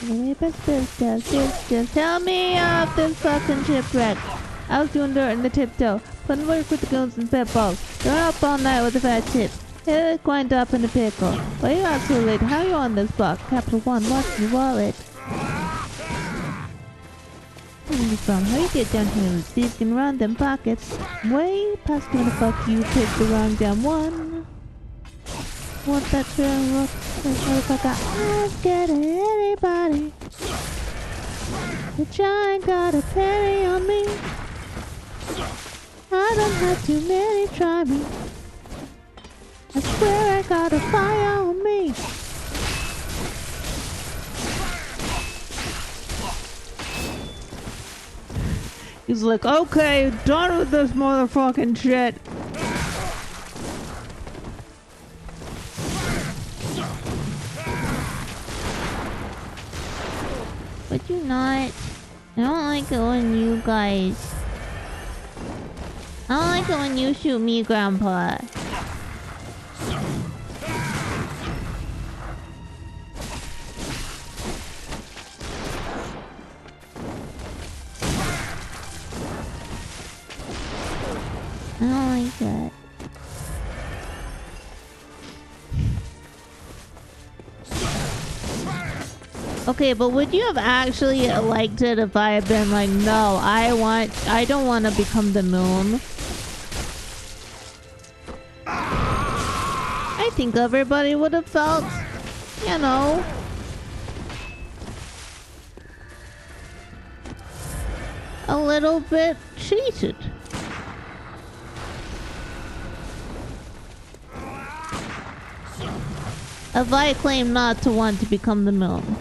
Anyway, but just tell me off this fucking shipwreck. I was doing dirt in the tiptoe, putting work with the goons and spitballs. Going up all night with a fat tip. Hit it coined up in a pickle. Why you out so late? How you on this block? Capital One, what's your wallet? Where you from? How you get down here? Thieves can run them pockets. Way past gonna fuck you, picked the wrong damn one. Want that trail look? Motherfucker, I ain't scared of anybody. Bitch, I ain't got a penny on me. I don't have too many try me. I swear I got a fire on me. He's like, okay, done with this motherfucking shit. Would you not? I don't like it when you guys... I don't like it when you shoot me, Grandpa. I don't like that. Okay, but would you have actually liked it if I had been like, no, I don't want to become the moon? I think everybody would have felt, you know, a little bit cheated. If I claim not to want to become the moon.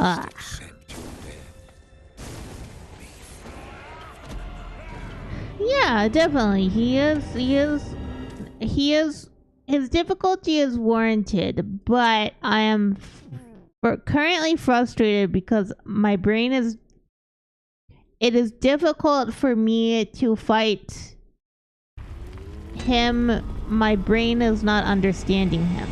Ah. accept your death. Yeah, definitely. His difficulty is warranted, but I am currently frustrated because my brain is. It is difficult for me to fight him. My brain is not understanding him.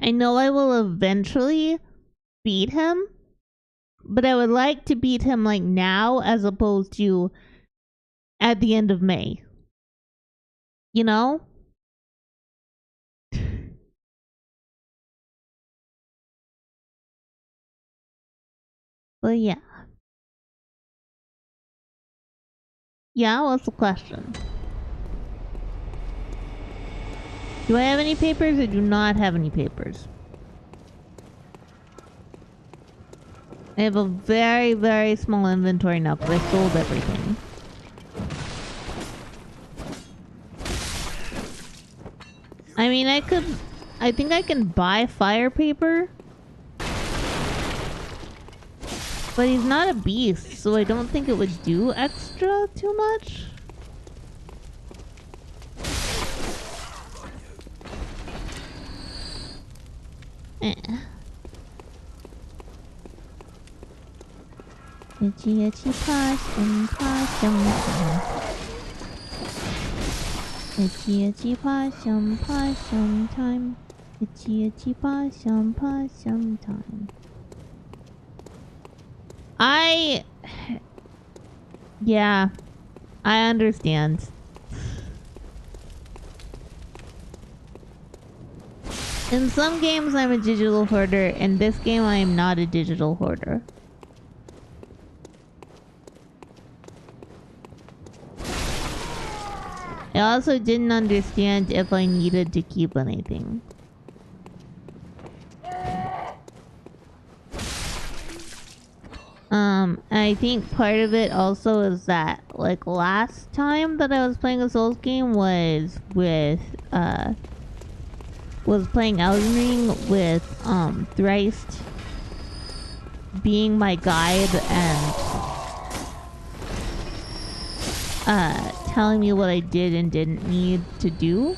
I know I will eventually beat him, but I would like to beat him like now as opposed to at the end of May. You know? But yeah. Yeah, what's the question? Do I have any papers? I do not have any papers. I have a very, very small inventory now because I sold everything. I mean, I think I can buy fire paper. But he's not a beast, so I don't think it would do extra too much. Itchy itchy possum, possum time. Itchy itchy possum, possum time. Itchy itchy possum, possum time. Yeah, I understand. In some games I'm a digital hoarder, in this game I am not a digital hoarder. I also didn't understand if I needed to keep anything. I think part of it also is that, like, last time that I was playing a Souls game was with, was playing Elden Ring with, Thrice being my guide and, telling me what I did and didn't need to do.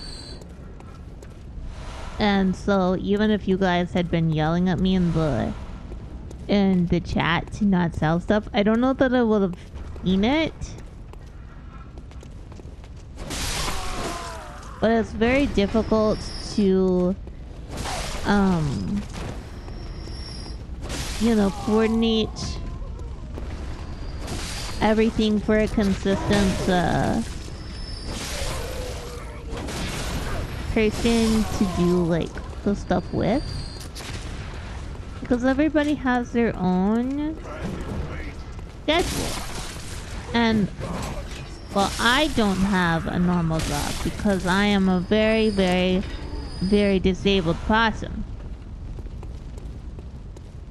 And so even if you guys had been yelling at me in the chat to not sell stuff, I don't know that I would have seen it. But it's very difficult to, you know, coordinate everything for a consistent, person to do, like, the stuff with. Because everybody has their own schedule. And, well, I don't have a normal job because I am a very, very, very disabled person.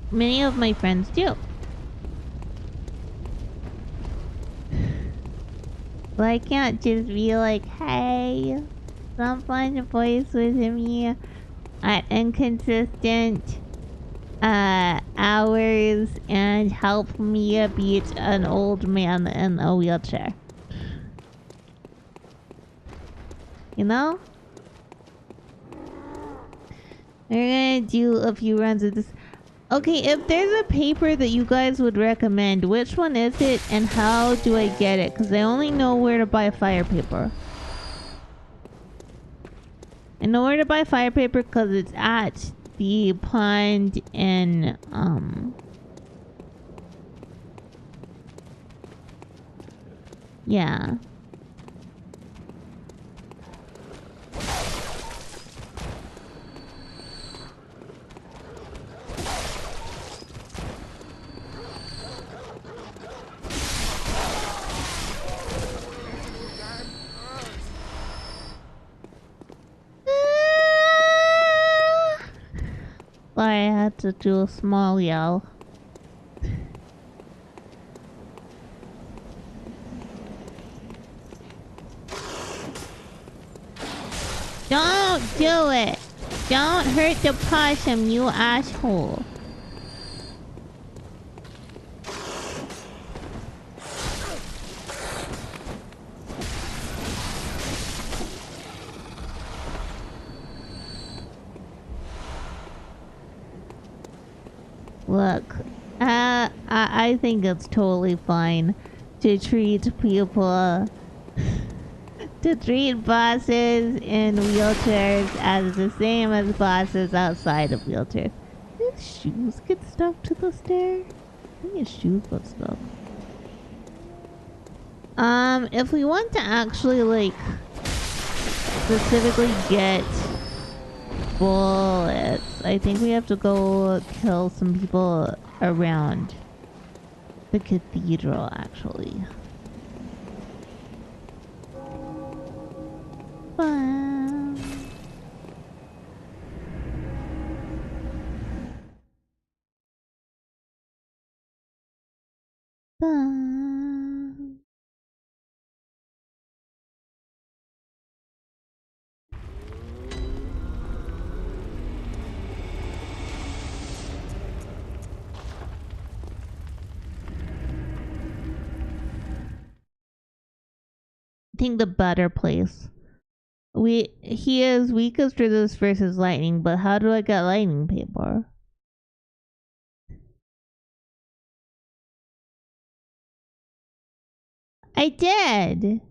Many of my friends do. But I can't just be like, hey, some fun voice with me at inconsistent hours and help me beat an old man in a wheelchair. You know? We're gonna do a few runs of this. Okay, if there's a paper that you guys would recommend, which one is it and how do I get it? Because I only know where to buy fire paper. I know where to buy fire paper because it's at the pond in, yeah. I had to do a small yell. do it. Don't hurt the possum, you asshole. Look, I think it's totally fine to treat people, to treat bosses in wheelchairs as the same as bosses outside of wheelchairs. Did his shoes get stuck to the stair? I think his shoes got stuck. If we want to actually, like, specifically get bullets, I think we have to go kill some people around the cathedral, actually. Bum. Bum. I think the better place. He is weakest to this versus lightning, but how do I get lightning paper? I did.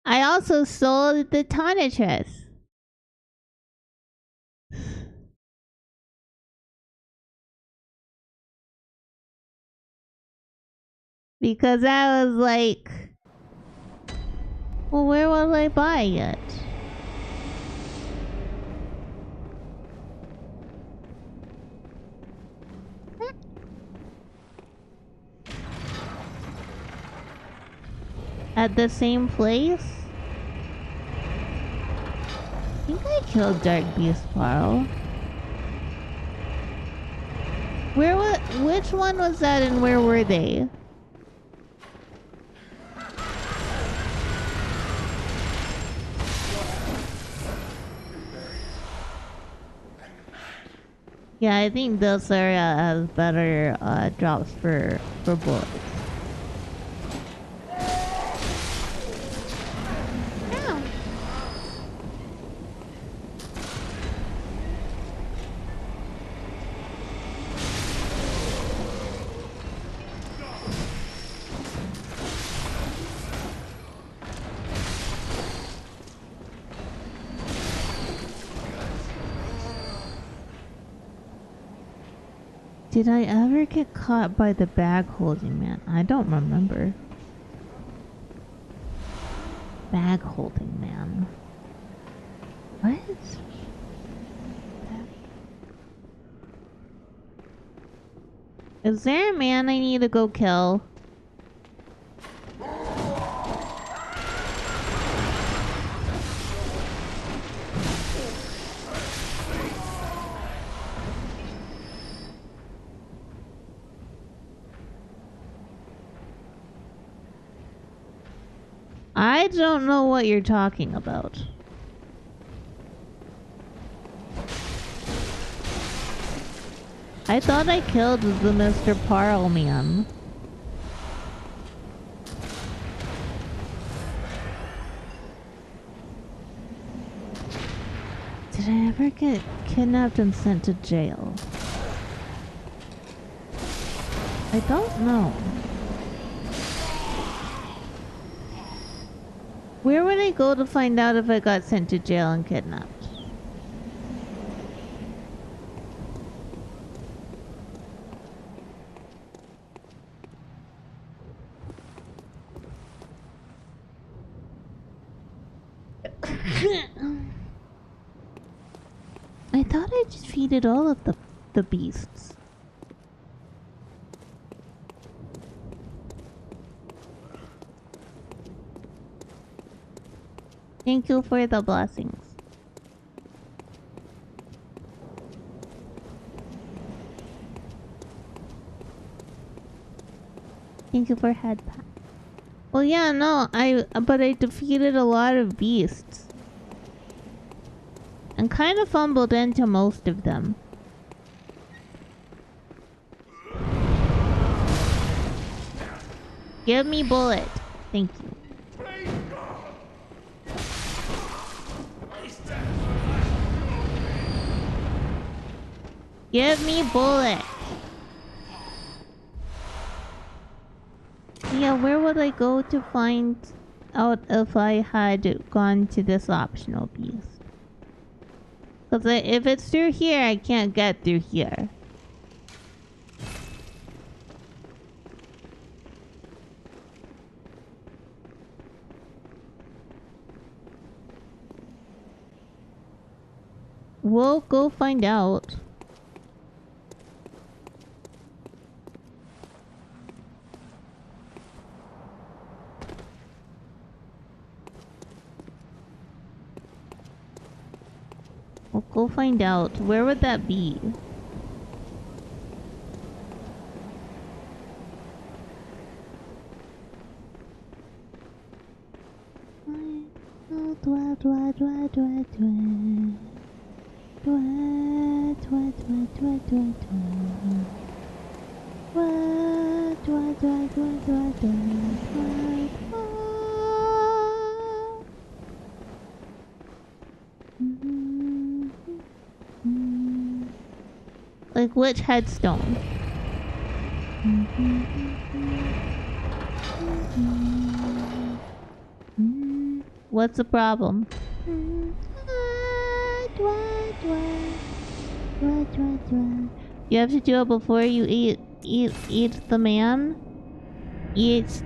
I also sold the tonitrus. Because I was like, well, where will I buy it? At the same place? I think I killed Dark Beast Parl. Which one was that and where were they? Yeah, I think this area has better drops for bullets. Ow. Did I ever get caught by the bag holding man? I don't remember. Bag holding man. What? Is there a man I need to go kill? I don't know what you're talking about. I thought I killed the Mr. Parl man. Did I ever get kidnapped and sent to jail? I don't know. Where would I go to find out if I got sent to jail and kidnapped? I thought I defeated all of the beasts. Thank you for the blessings. Thank you for head pat. Well, yeah, no, but I defeated a lot of beasts. and kind of fumbled into most of them. Give me bullet. Thank you. Give me bullet. Yeah, where would I go to find out if I had gone to this optional beast? Because if it's through here, I can't get through here. We'll go find out. We'll go find out. Where would that be? Like which headstone? What's the problem? You have to do it before you eat the man? Eat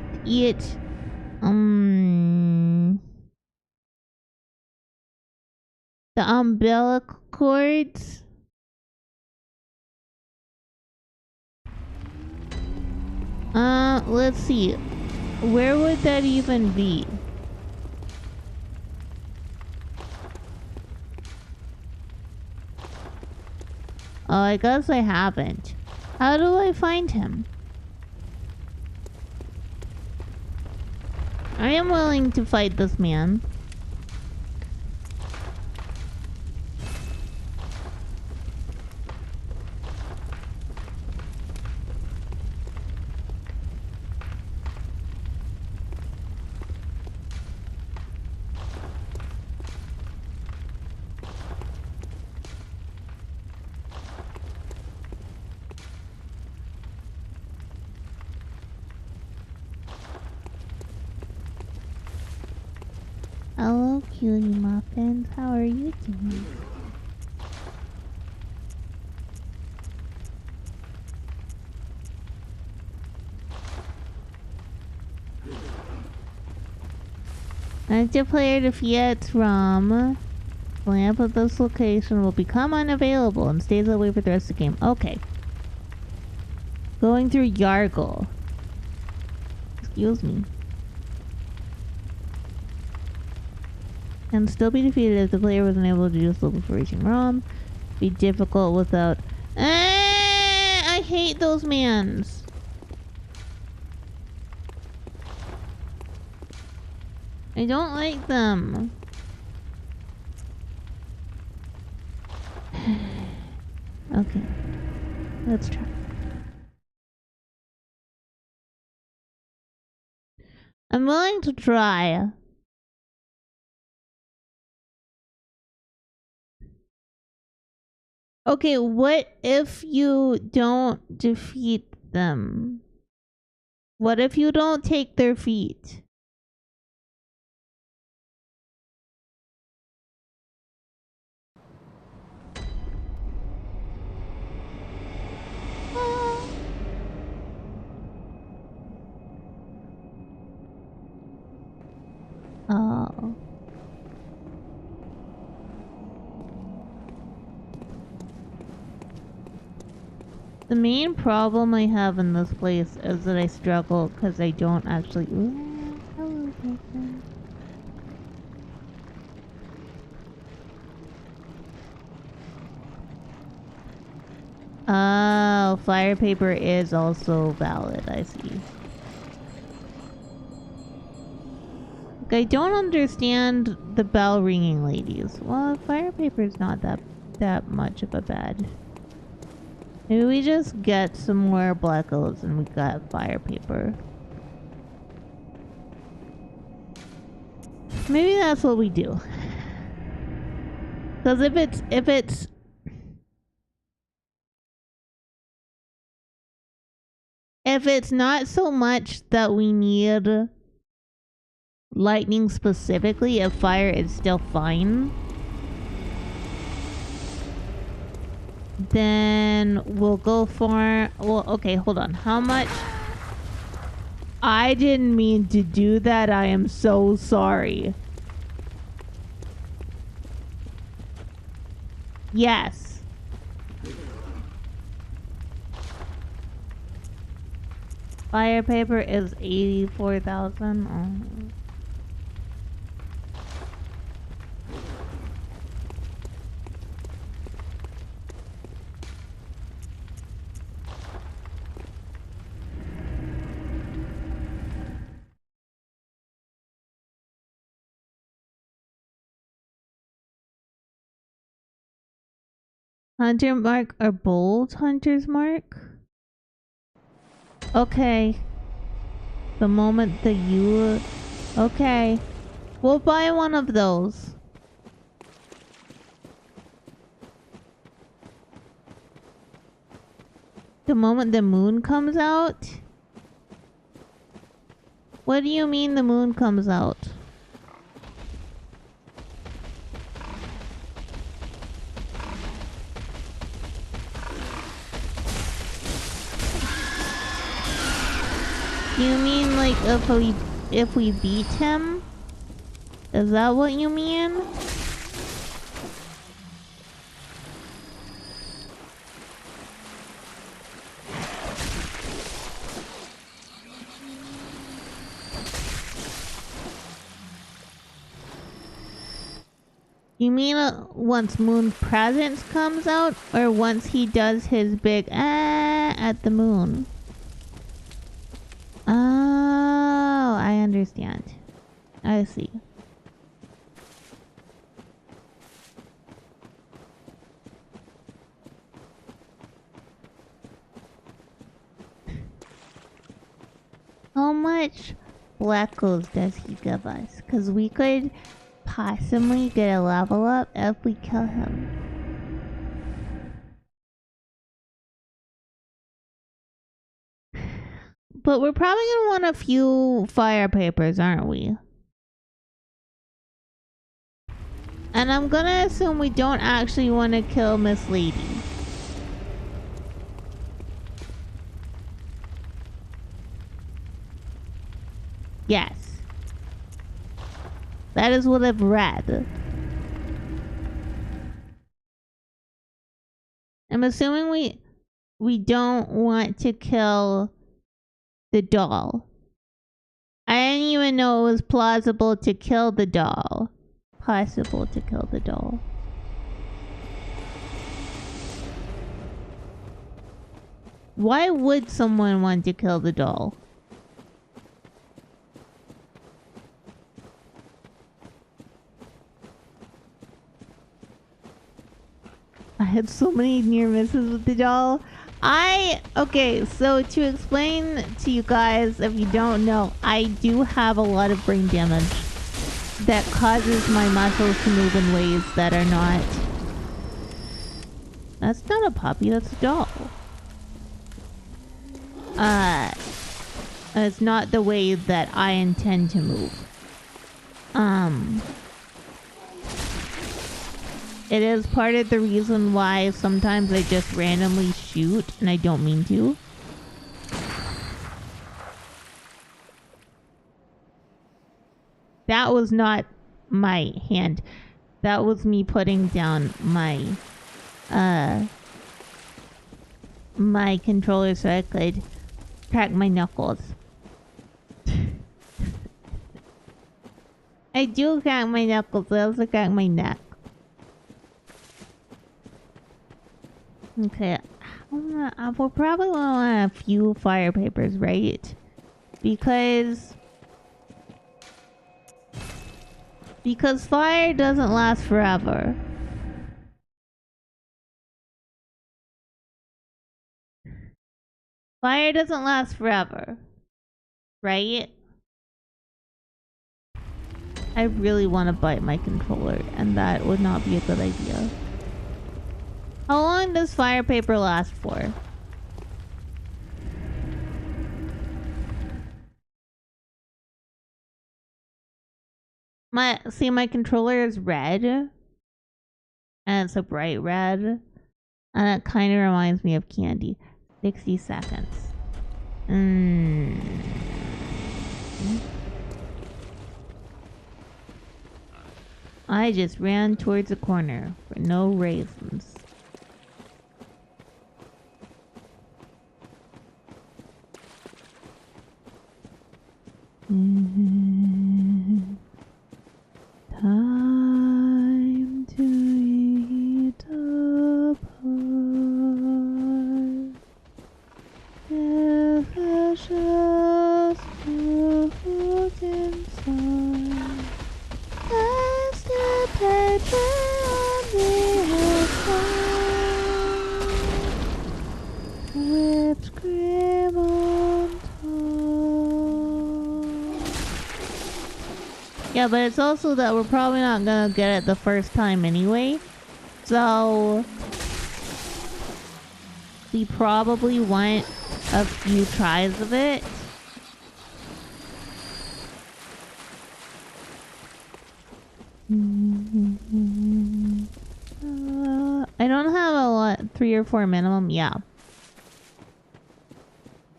the umbilical cords? Let's see. Where would that even be? Oh, I guess I haven't. How do I find him? I am willing to fight this man. Hello, cutie muffins. How are you doing? Active player defeats from lamp of this location will become unavailable and stays that way for the rest of the game. Okay. Going through Yargle. Excuse me. Can still be defeated if the player was unable to do so before reaching ROM. Be difficult without... I hate those mans. I don't like them. Okay. Let's try. I'm willing to try. Okay, what if you don't defeat them? What if you don't take their feet? Oh. The main problem I have in this place is that I struggle because I don't actually... Ooh, hello, Jason. Oh, fire paper is also valid, I see. Like, I don't understand the bell ringing, ladies. Well, fire paper's not that much of a bad. Maybe we just get some more black oats and we got fire paper. Maybe that's what we do. Because if it's not so much that we need lightning specifically, if fire is still fine, then we'll go for... Well, okay, hold on. How much? I didn't mean to do that. I am so sorry. Yes. Fire paper is 84,000. Oh. Hunter mark or bold hunter's mark? Okay. The moment that you... Okay. We'll buy one of those. The moment the moon comes out? What do you mean the moon comes out? You mean like if we beat him? Is that what you mean? You mean once Moon Presence comes out, or once he does his big at the moon? Oh, I understand. I see. How much black gold does he give us? Because we could possibly get a level up if we kill him. But we're probably gonna want a few fire papers, aren't we? And I'm gonna assume we don't actually want to kill Miss Lady. Yes. That is what I've read. I'm assuming we don't want to kill the doll. I didn't even know it was plausible to kill the doll. Possible to kill the doll. Why would someone want to kill the doll? I had so many near misses with the doll. Okay, so to explain to you guys, if you don't know, I do have a lot of brain damage that causes my muscles to move in ways that are not... That's not a puppy, that's a doll. It's not the way that I intend to move. It is part of the reason why sometimes I just randomly shoot and I don't mean to. That was not my hand. That was me putting down my my controller so I could crack my knuckles. I do crack my knuckles, I also crack my neck. Okay, we'll probably want a few fire papers, right? Because Because fire doesn't last forever. Fire doesn't last forever. Right? I really want to bite my controller, and that would not be a good idea. How long does fire paper last for? My controller is red. And it's a bright red. And it kind of reminds me of candy. 60 seconds. I just ran towards a corner for no reasons. Time to eat apart. Delicious food inside. As the paper on the outside. Whipped cream on top. Yeah, but it's also that we're probably not gonna get it the first time anyway. So we probably want a few tries of it. I don't have a lot, 3 or 4 minimum, yeah.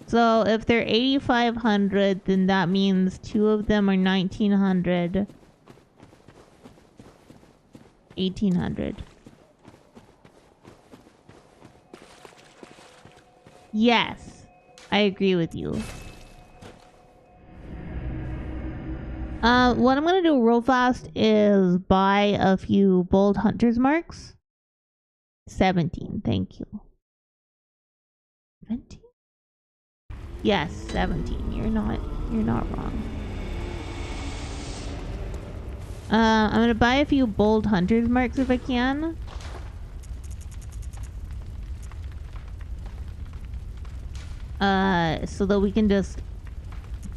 So if they're 8,500, then that means 2 of them are 1,900. 1,800. Yes, I agree with you. What I'm gonna do real fast is buy a few bold hunter's marks. 17, thank you. 17? Yes, 17. You're not wrong. I'm gonna buy a few bold hunter's marks if I can. So that we can just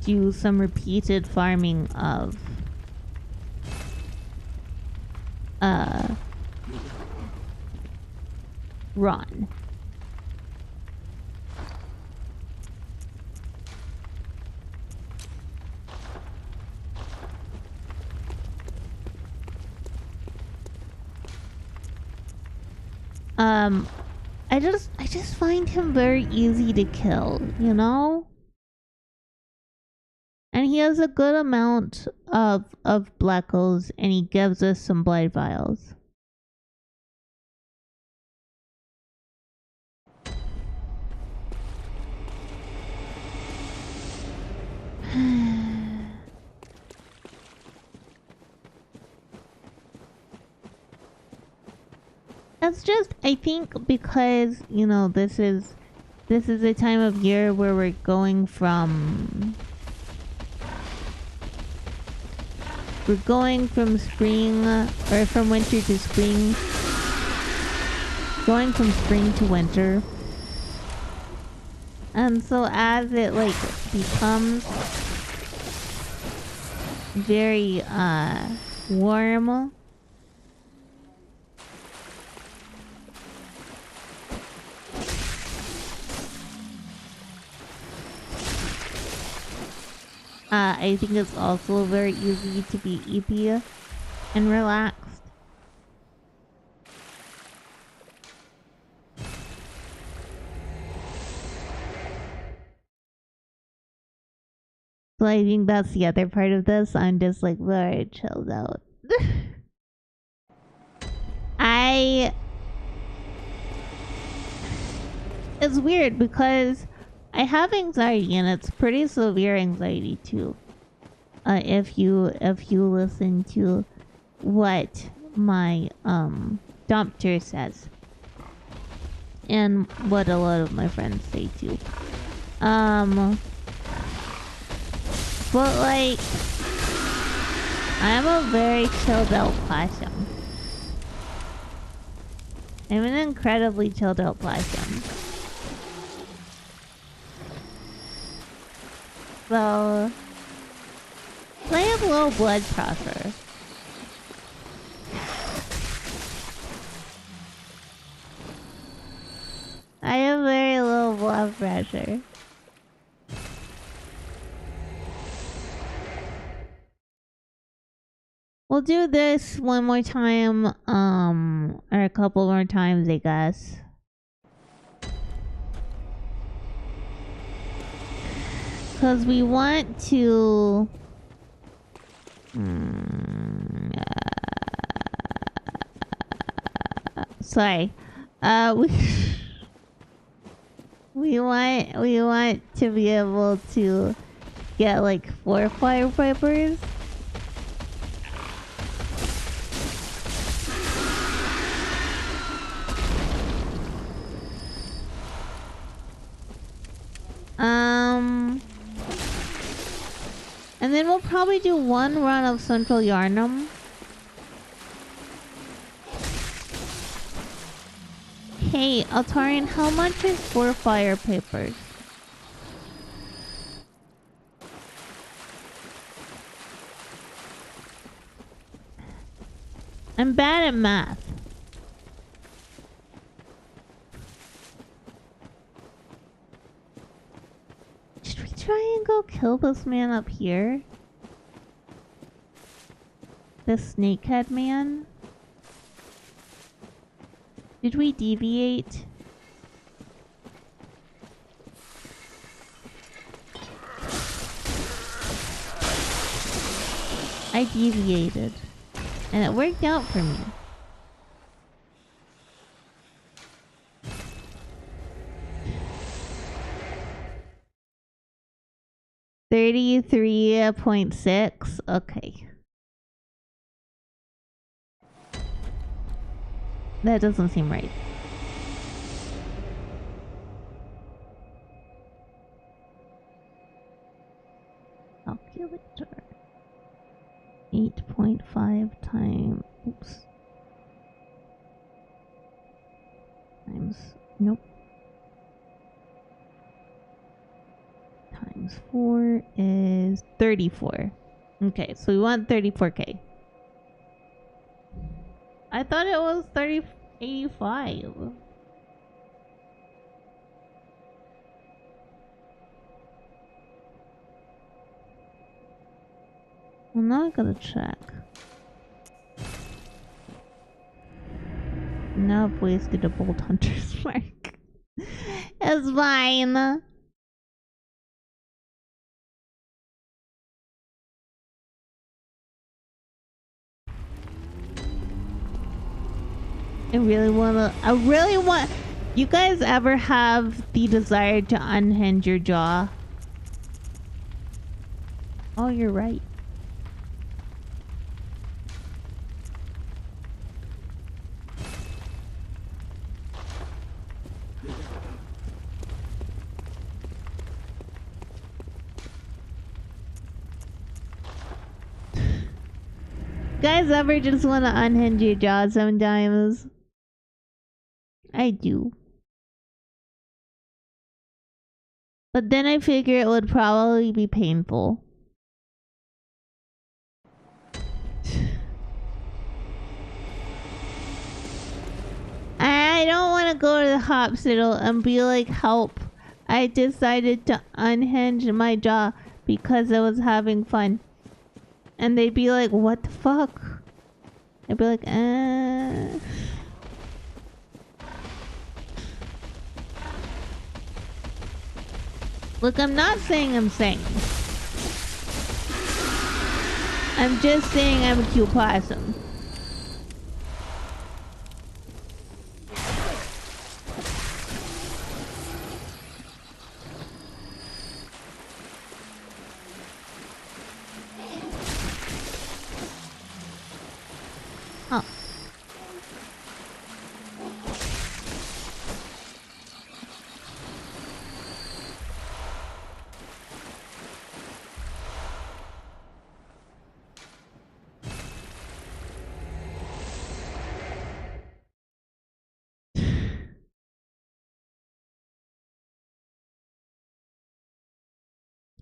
do some repeated farming of Ron. I just find him very easy to kill, you know? And he has a good amount of bleckles, and he gives us some blood vials. That's just, I think, because, you know, this is a time of year where we're going from spring, or from winter to spring. Going from spring to winter. And so as it, like, becomes very, warm, I think it's also very easy to be EP and relaxed. So I think that's the other part of this. I'm just like very chilled out. It's weird because I have anxiety, and it's pretty severe anxiety too. If you listen to what my doctor says, and what a lot of my friends say too. But like, I'm a very chilled out possum. I'm an incredibly chilled out possum. So I have low blood pressure. I have very low blood pressure. We'll do this one more time, or a couple more times, I guess. Because we want to... sorry. We... we want to be able to get like 4 firefighters. And then we'll probably do 1 run of Central Yarnum. Hey, Altarian, how much is 4 fire papers? I'm bad at math. Should we try and go kill this man up here? This snakehead man? Did we deviate? I deviated. And it worked out for me. $33.6. Okay. That doesn't seem right. Calculator. 8.5 times... oops. Times... nope. Times 4 is 34. Okay, so we want 34k. I thought it was 85. I'm not gonna check. Now I've wasted a bolt hunter's mark. It's fine. I really want... You guys ever have the desire to unhinge your jaw? Oh, you're right. Guys ever just want to unhinge your jaw sometimes? I do. But then I figure it would probably be painful. I don't want to go to the hospital and be like, help. I decided to unhinge my jaw because I was having fun. And they'd be like, what the fuck? I'd be like, Look, I'm not saying I'm sane. I'm just saying I'm a cute possum. Oh.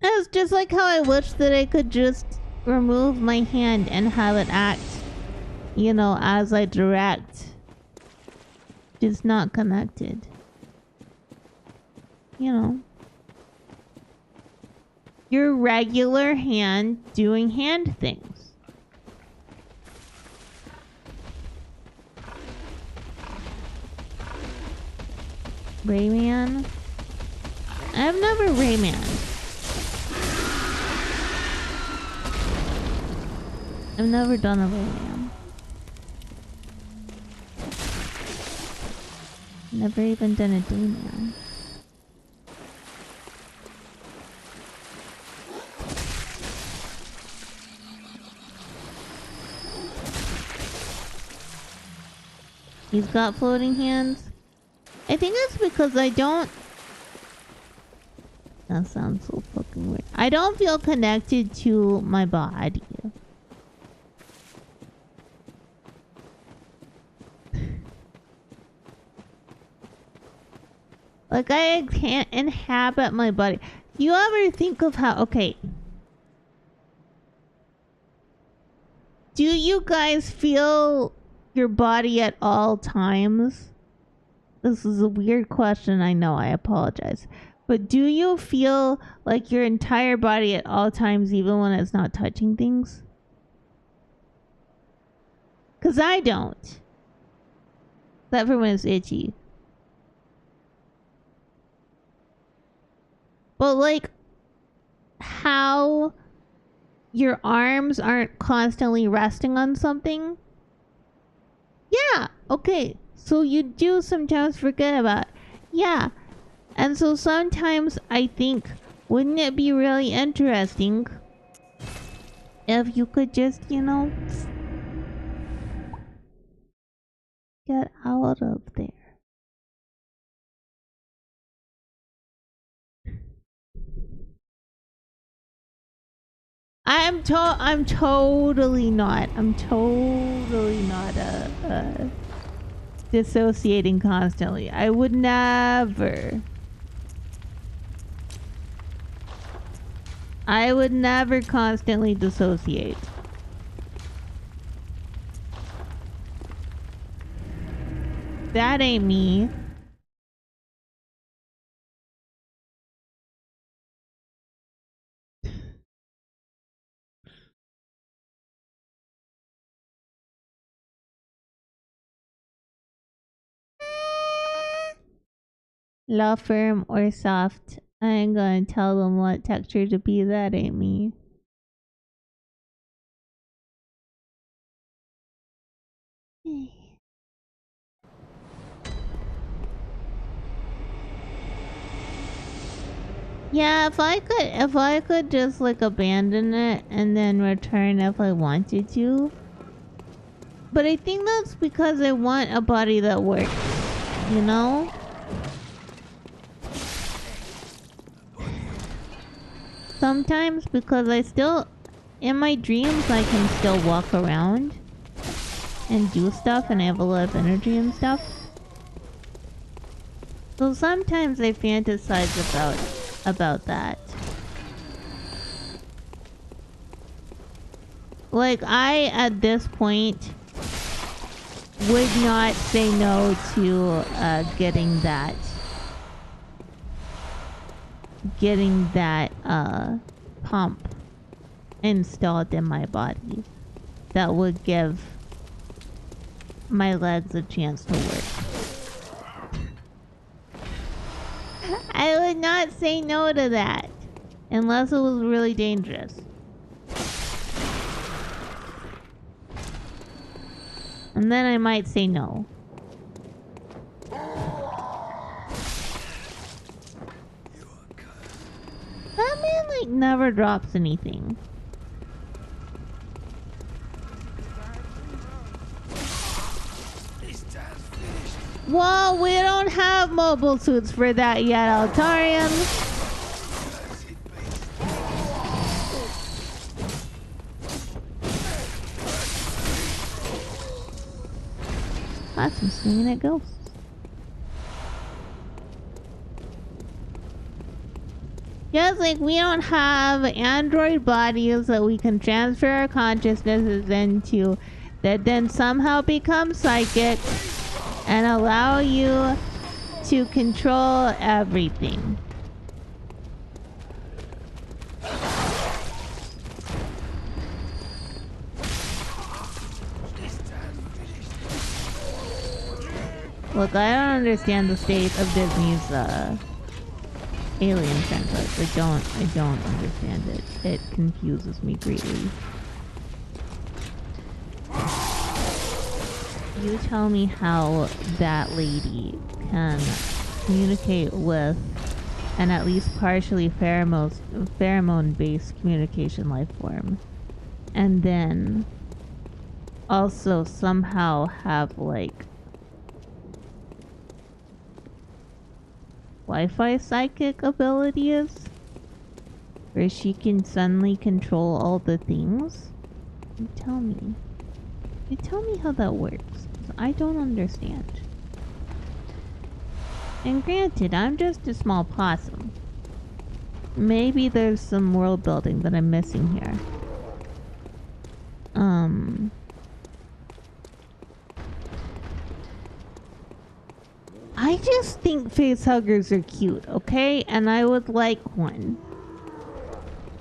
It's just like how I wish that I could just remove my hand and have it act, you know, as I direct. Just not connected. You know. Your regular hand doing hand things. Rayman? I've never Rayman. I've never done a Rayman. Never even done a Dayman. He's got floating hands. I think that's because I don't... That sounds so fucking weird. I don't feel connected to my body. Like, I can't inhabit my body. Do you ever think of how... Okay. Do you guys feel your body at all times? This is a weird question, I know, I apologize. But do you feel like your entire body at all times, even when it's not touching things? Because I don't. Except for when it's itchy. But like, how your arms aren't constantly resting on something? Yeah, okay. So you do sometimes forget about it. Yeah. And so sometimes I think, wouldn't it be really interesting if you could just, you know, get out of there? I'm totally not dissociating constantly. I would never. I would never constantly dissociate. That ain't me. Law firm or soft. I ain't gonna tell them what texture to be. That ain't me. Yeah, if I could just like abandon it and then return if I wanted to. But I think that's because I want a body that works, you know? Sometimes because I still, in my dreams, I can still walk around and do stuff and I have a lot of energy and stuff. So sometimes I fantasize about that. Like, I, at this point, would not say no to getting that pump installed in my body that would give my legs a chance to work. I would not say no to that unless it was really dangerous. And then I might say no. That man like never drops anything. Well, we don't have mobile suits for that yet, Altarian. That's some swinging at ghosts. Just like we don't have android bodies that we can transfer our consciousnesses into that then somehow become psychic and allow you to control everything. Look, I don't understand the state of Disney's alien franchise. I don't understand it. It confuses me greatly. You tell me how that lady can communicate with an at least partially pheromone-based communication life form, and then also somehow have like Wi-Fi psychic abilities where she can suddenly control all the things. You tell me. You tell me how that works. 'Cause I don't understand. And granted, I'm just a small possum. Maybe there's some world building that I'm missing here. I just think face huggers are cute, okay? And I would like one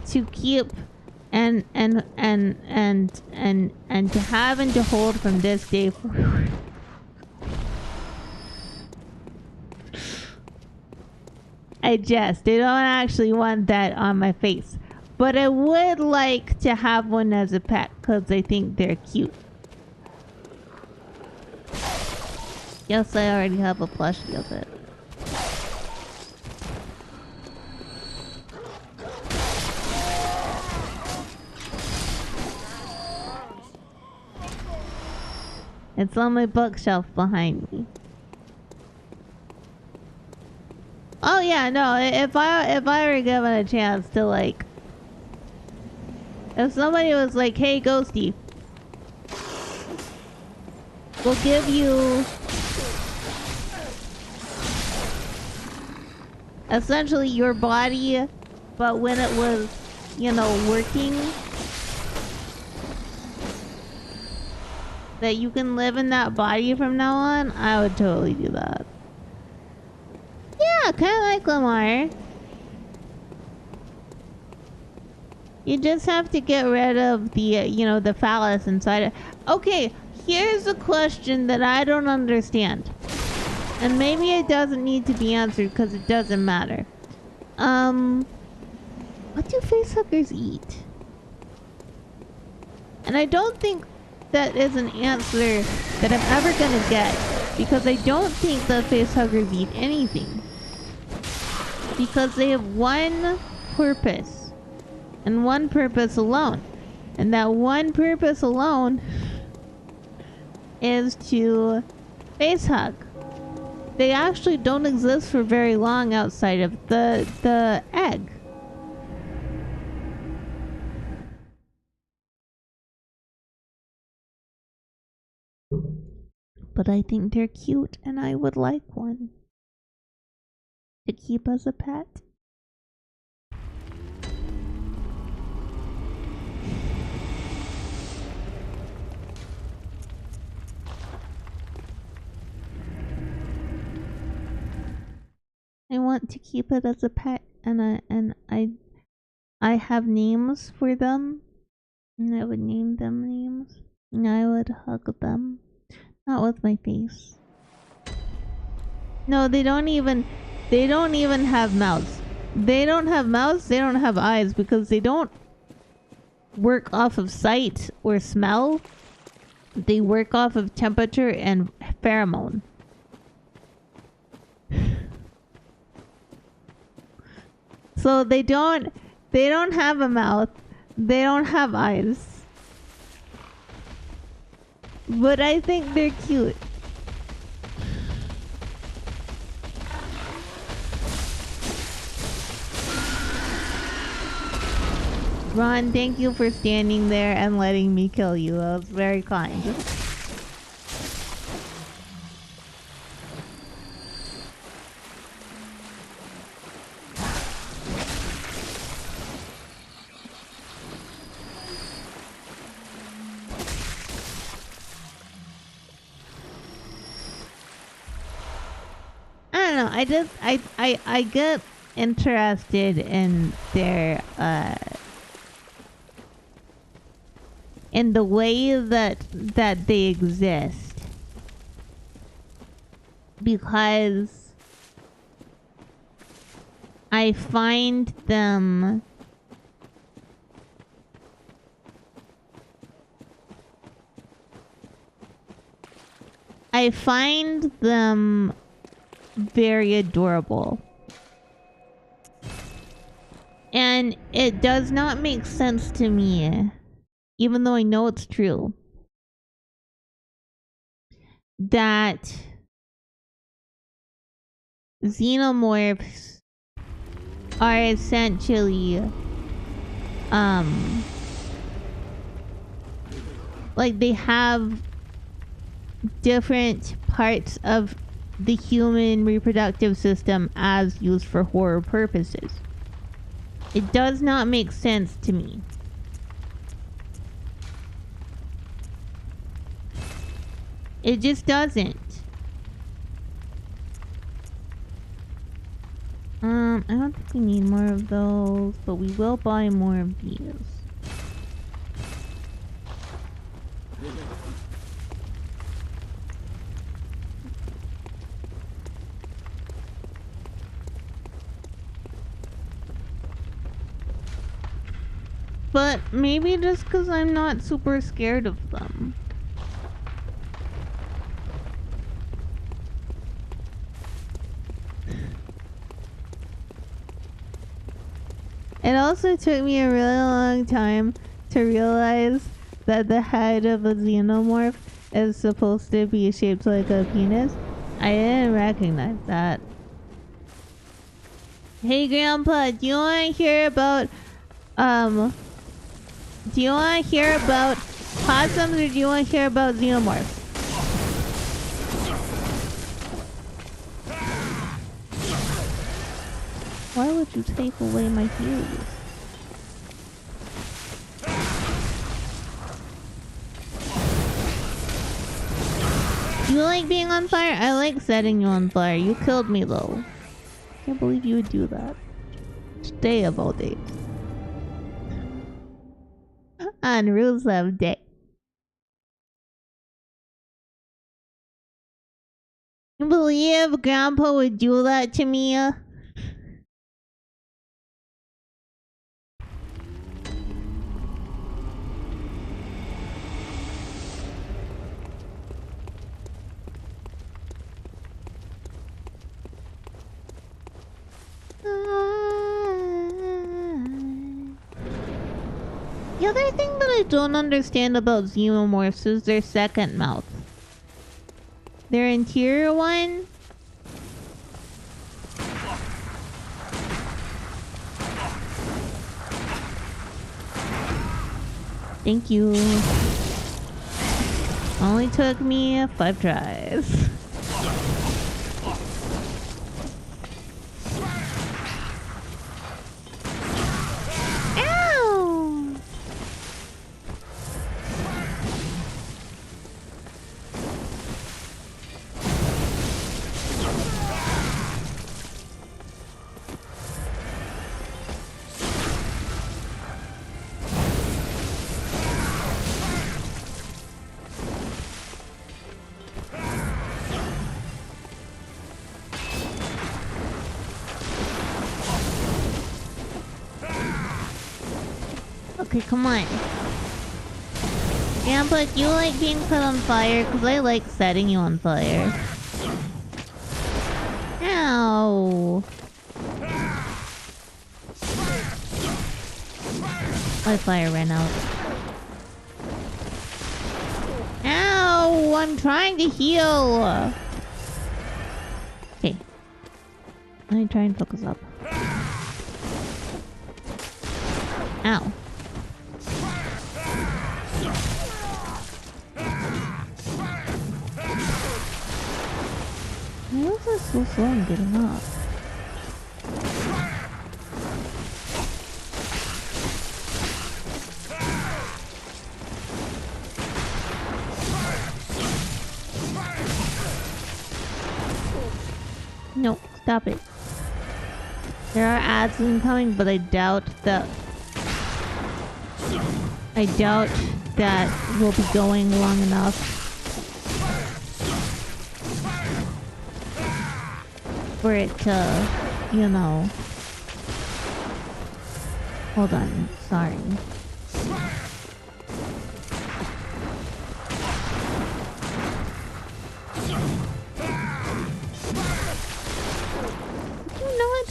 to keep and to have and to hold from this day forward. I don't actually want that on my face, but I would like to have one as a pet because I think they're cute. Yes, I already have a plushie of it. It's on my bookshelf behind me. Oh yeah, no, if I were given a chance to like, if somebody was like, hey Ghostie, we'll give you essentially your body, but when it was, you know, working, that you can live in that body from now on, I would totally do that. Yeah, kind of like Lamar. You just have to get rid of the, you know, the phallus inside it. Okay, here's a question that I don't understand. And maybe it doesn't need to be answered because it doesn't matter. What do facehuggers eat? And I don't think that is an answer that I'm ever gonna get, because I don't think that facehuggers eat anything. Because they have one purpose, and one purpose alone. And that one purpose alone is to facehug. They actually don't exist for very long outside of the egg. But I think they're cute and I would like one to keep as a pet. I want to keep it as a pet, and I have names for them, and I would name them names, and I would hug them, not with my face. No, they don't even have mouths. They don't have mouths, they don't have eyes, because they don't work off of sight or smell. They work off of temperature and pheromone. So they don't have a mouth. They don't have eyes. But I think they're cute. Ron, thank you for standing there and letting me kill you. That was very kind. don't know. I get interested in their in the way that they exist, because I find them very adorable. And it does not make sense to me, even though I know it's true, that xenomorphs are essentially like they have different parts of the human reproductive system as used for horror purposes. It does not make sense to me. It just doesn't. I don't think we need more of those, but we will buy more of these. But maybe just because I'm not super scared of them. It also took me a really long time to realize that the head of a xenomorph is supposed to be shaped like a penis. I didn't recognize that. Hey Grandpa, do you want to hear about possums, or do you want to hear about xenomorphs? Why would you take away my views? You like being on fire? I like setting you on fire. You killed me though. Can't believe you would do that. Stay of all days. On Rusev Day. You believe Grandpa would do that to me? The other thing that I don't understand about xenomorphs is their second mouth. Their interior one? Thank you. Only took me 5 tries. Okay, come on. Grandpa, do you like being put on fire? Because I like setting you on fire. Ow! My fire ran out. Ow! I'm trying to heal! Okay. Let me try and focus up. Ow. Why was I so slow in getting up? No, stop it. There are ads incoming, but I doubt that we'll be going long enough for it to, you know. Hold on, sorry. You know it?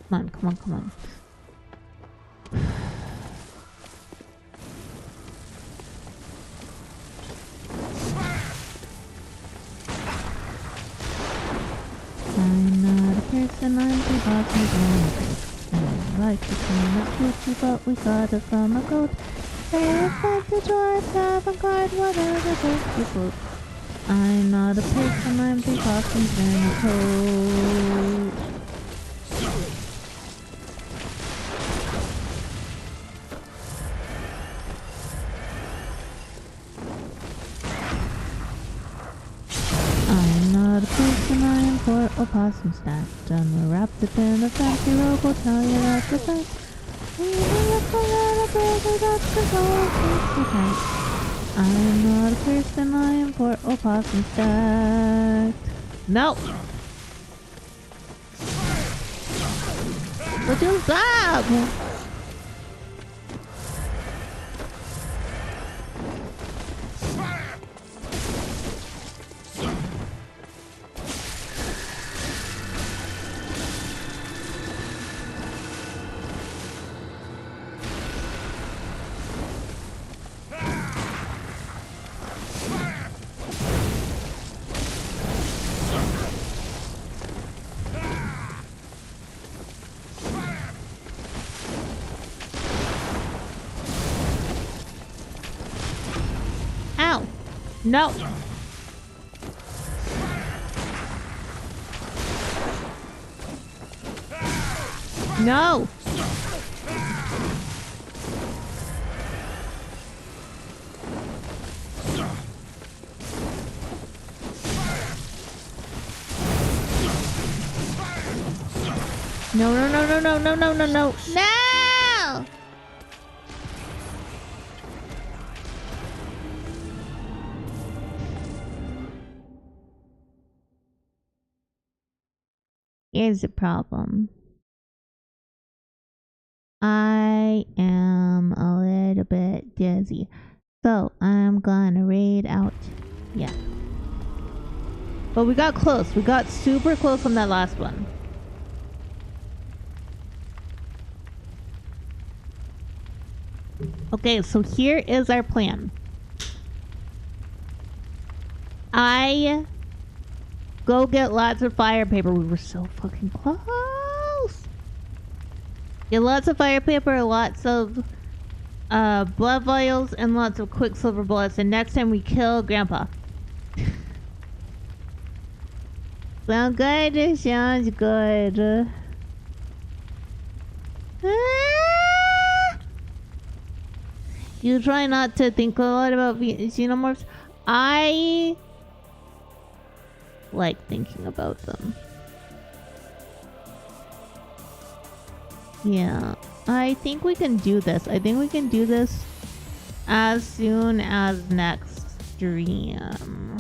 Come on, come on, come on. I'm not a person, I'm the boss of I like to clean the Gucci, but we got it from a goat. They reflect the dwarves, avant-garde, whatever goes you. I'm not a person, I'm the boss of coat. I'm not a person, I am for opossum stacked. I'm wrapped up in a fancy robe, will tell you that's the fact. Even if I got a burger, that's the goal, it's the fact. I'm not a person, I am for opossum stacked. No! Would you stop? Ow! No! No! No, no, no, no, no, no, no, no, no. No! Here's the problem. I am a little bit dizzy. So I'm gonna raid out. Yeah. But we got close. We got super close on that last one. Okay, so here is our plan. I go get lots of fire paper. We were so fucking close. Get lots of fire paper, lots of blood vials, and lots of quicksilver bullets. And next time we kill Grandpa. Sound good? Sounds good. You try not to think a lot about xenomorphs. I like thinking about them. Yeah, I think we can do this. I think we can do this as soon as next stream.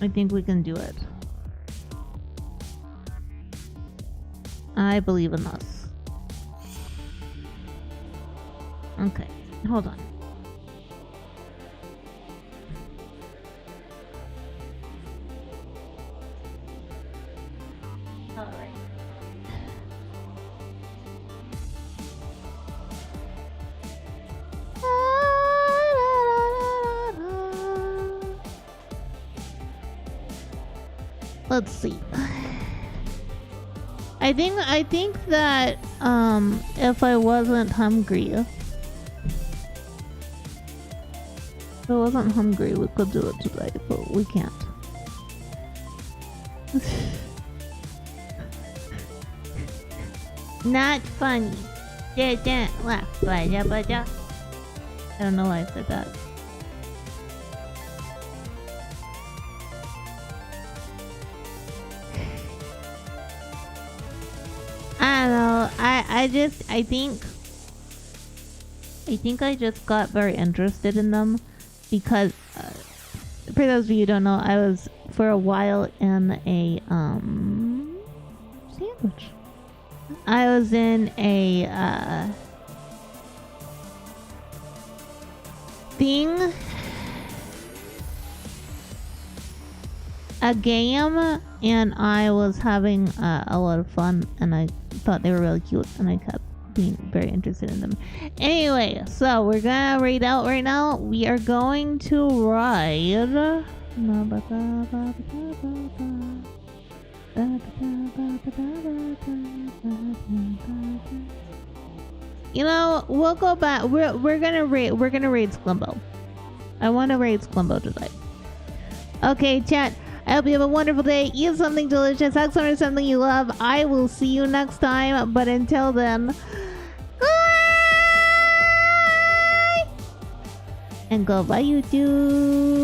I think we can do it. I believe in us. Okay, hold on. All right. Let's see. I think that if I wasn't hungry, we could do it today, but we can't. Not funny. Didn't laugh. I don't know why I said that. think I just got very interested in them because, for those of you who don't know, I was for a while in a sandwich. I was in a thing, a game, and I was having a lot of fun, and I thought they were really cute, and I kept being very interested in them. Anyway, so we're gonna raid out right now. We are going to ride. You know, we'll go back. We're gonna raid Sklimbo. I want to raid Sklimbo today. Okay, chat. I hope you have a wonderful day. Eat something delicious. Have something you love. I will see you next time. But until then, goodbye! And goodbye, YouTube.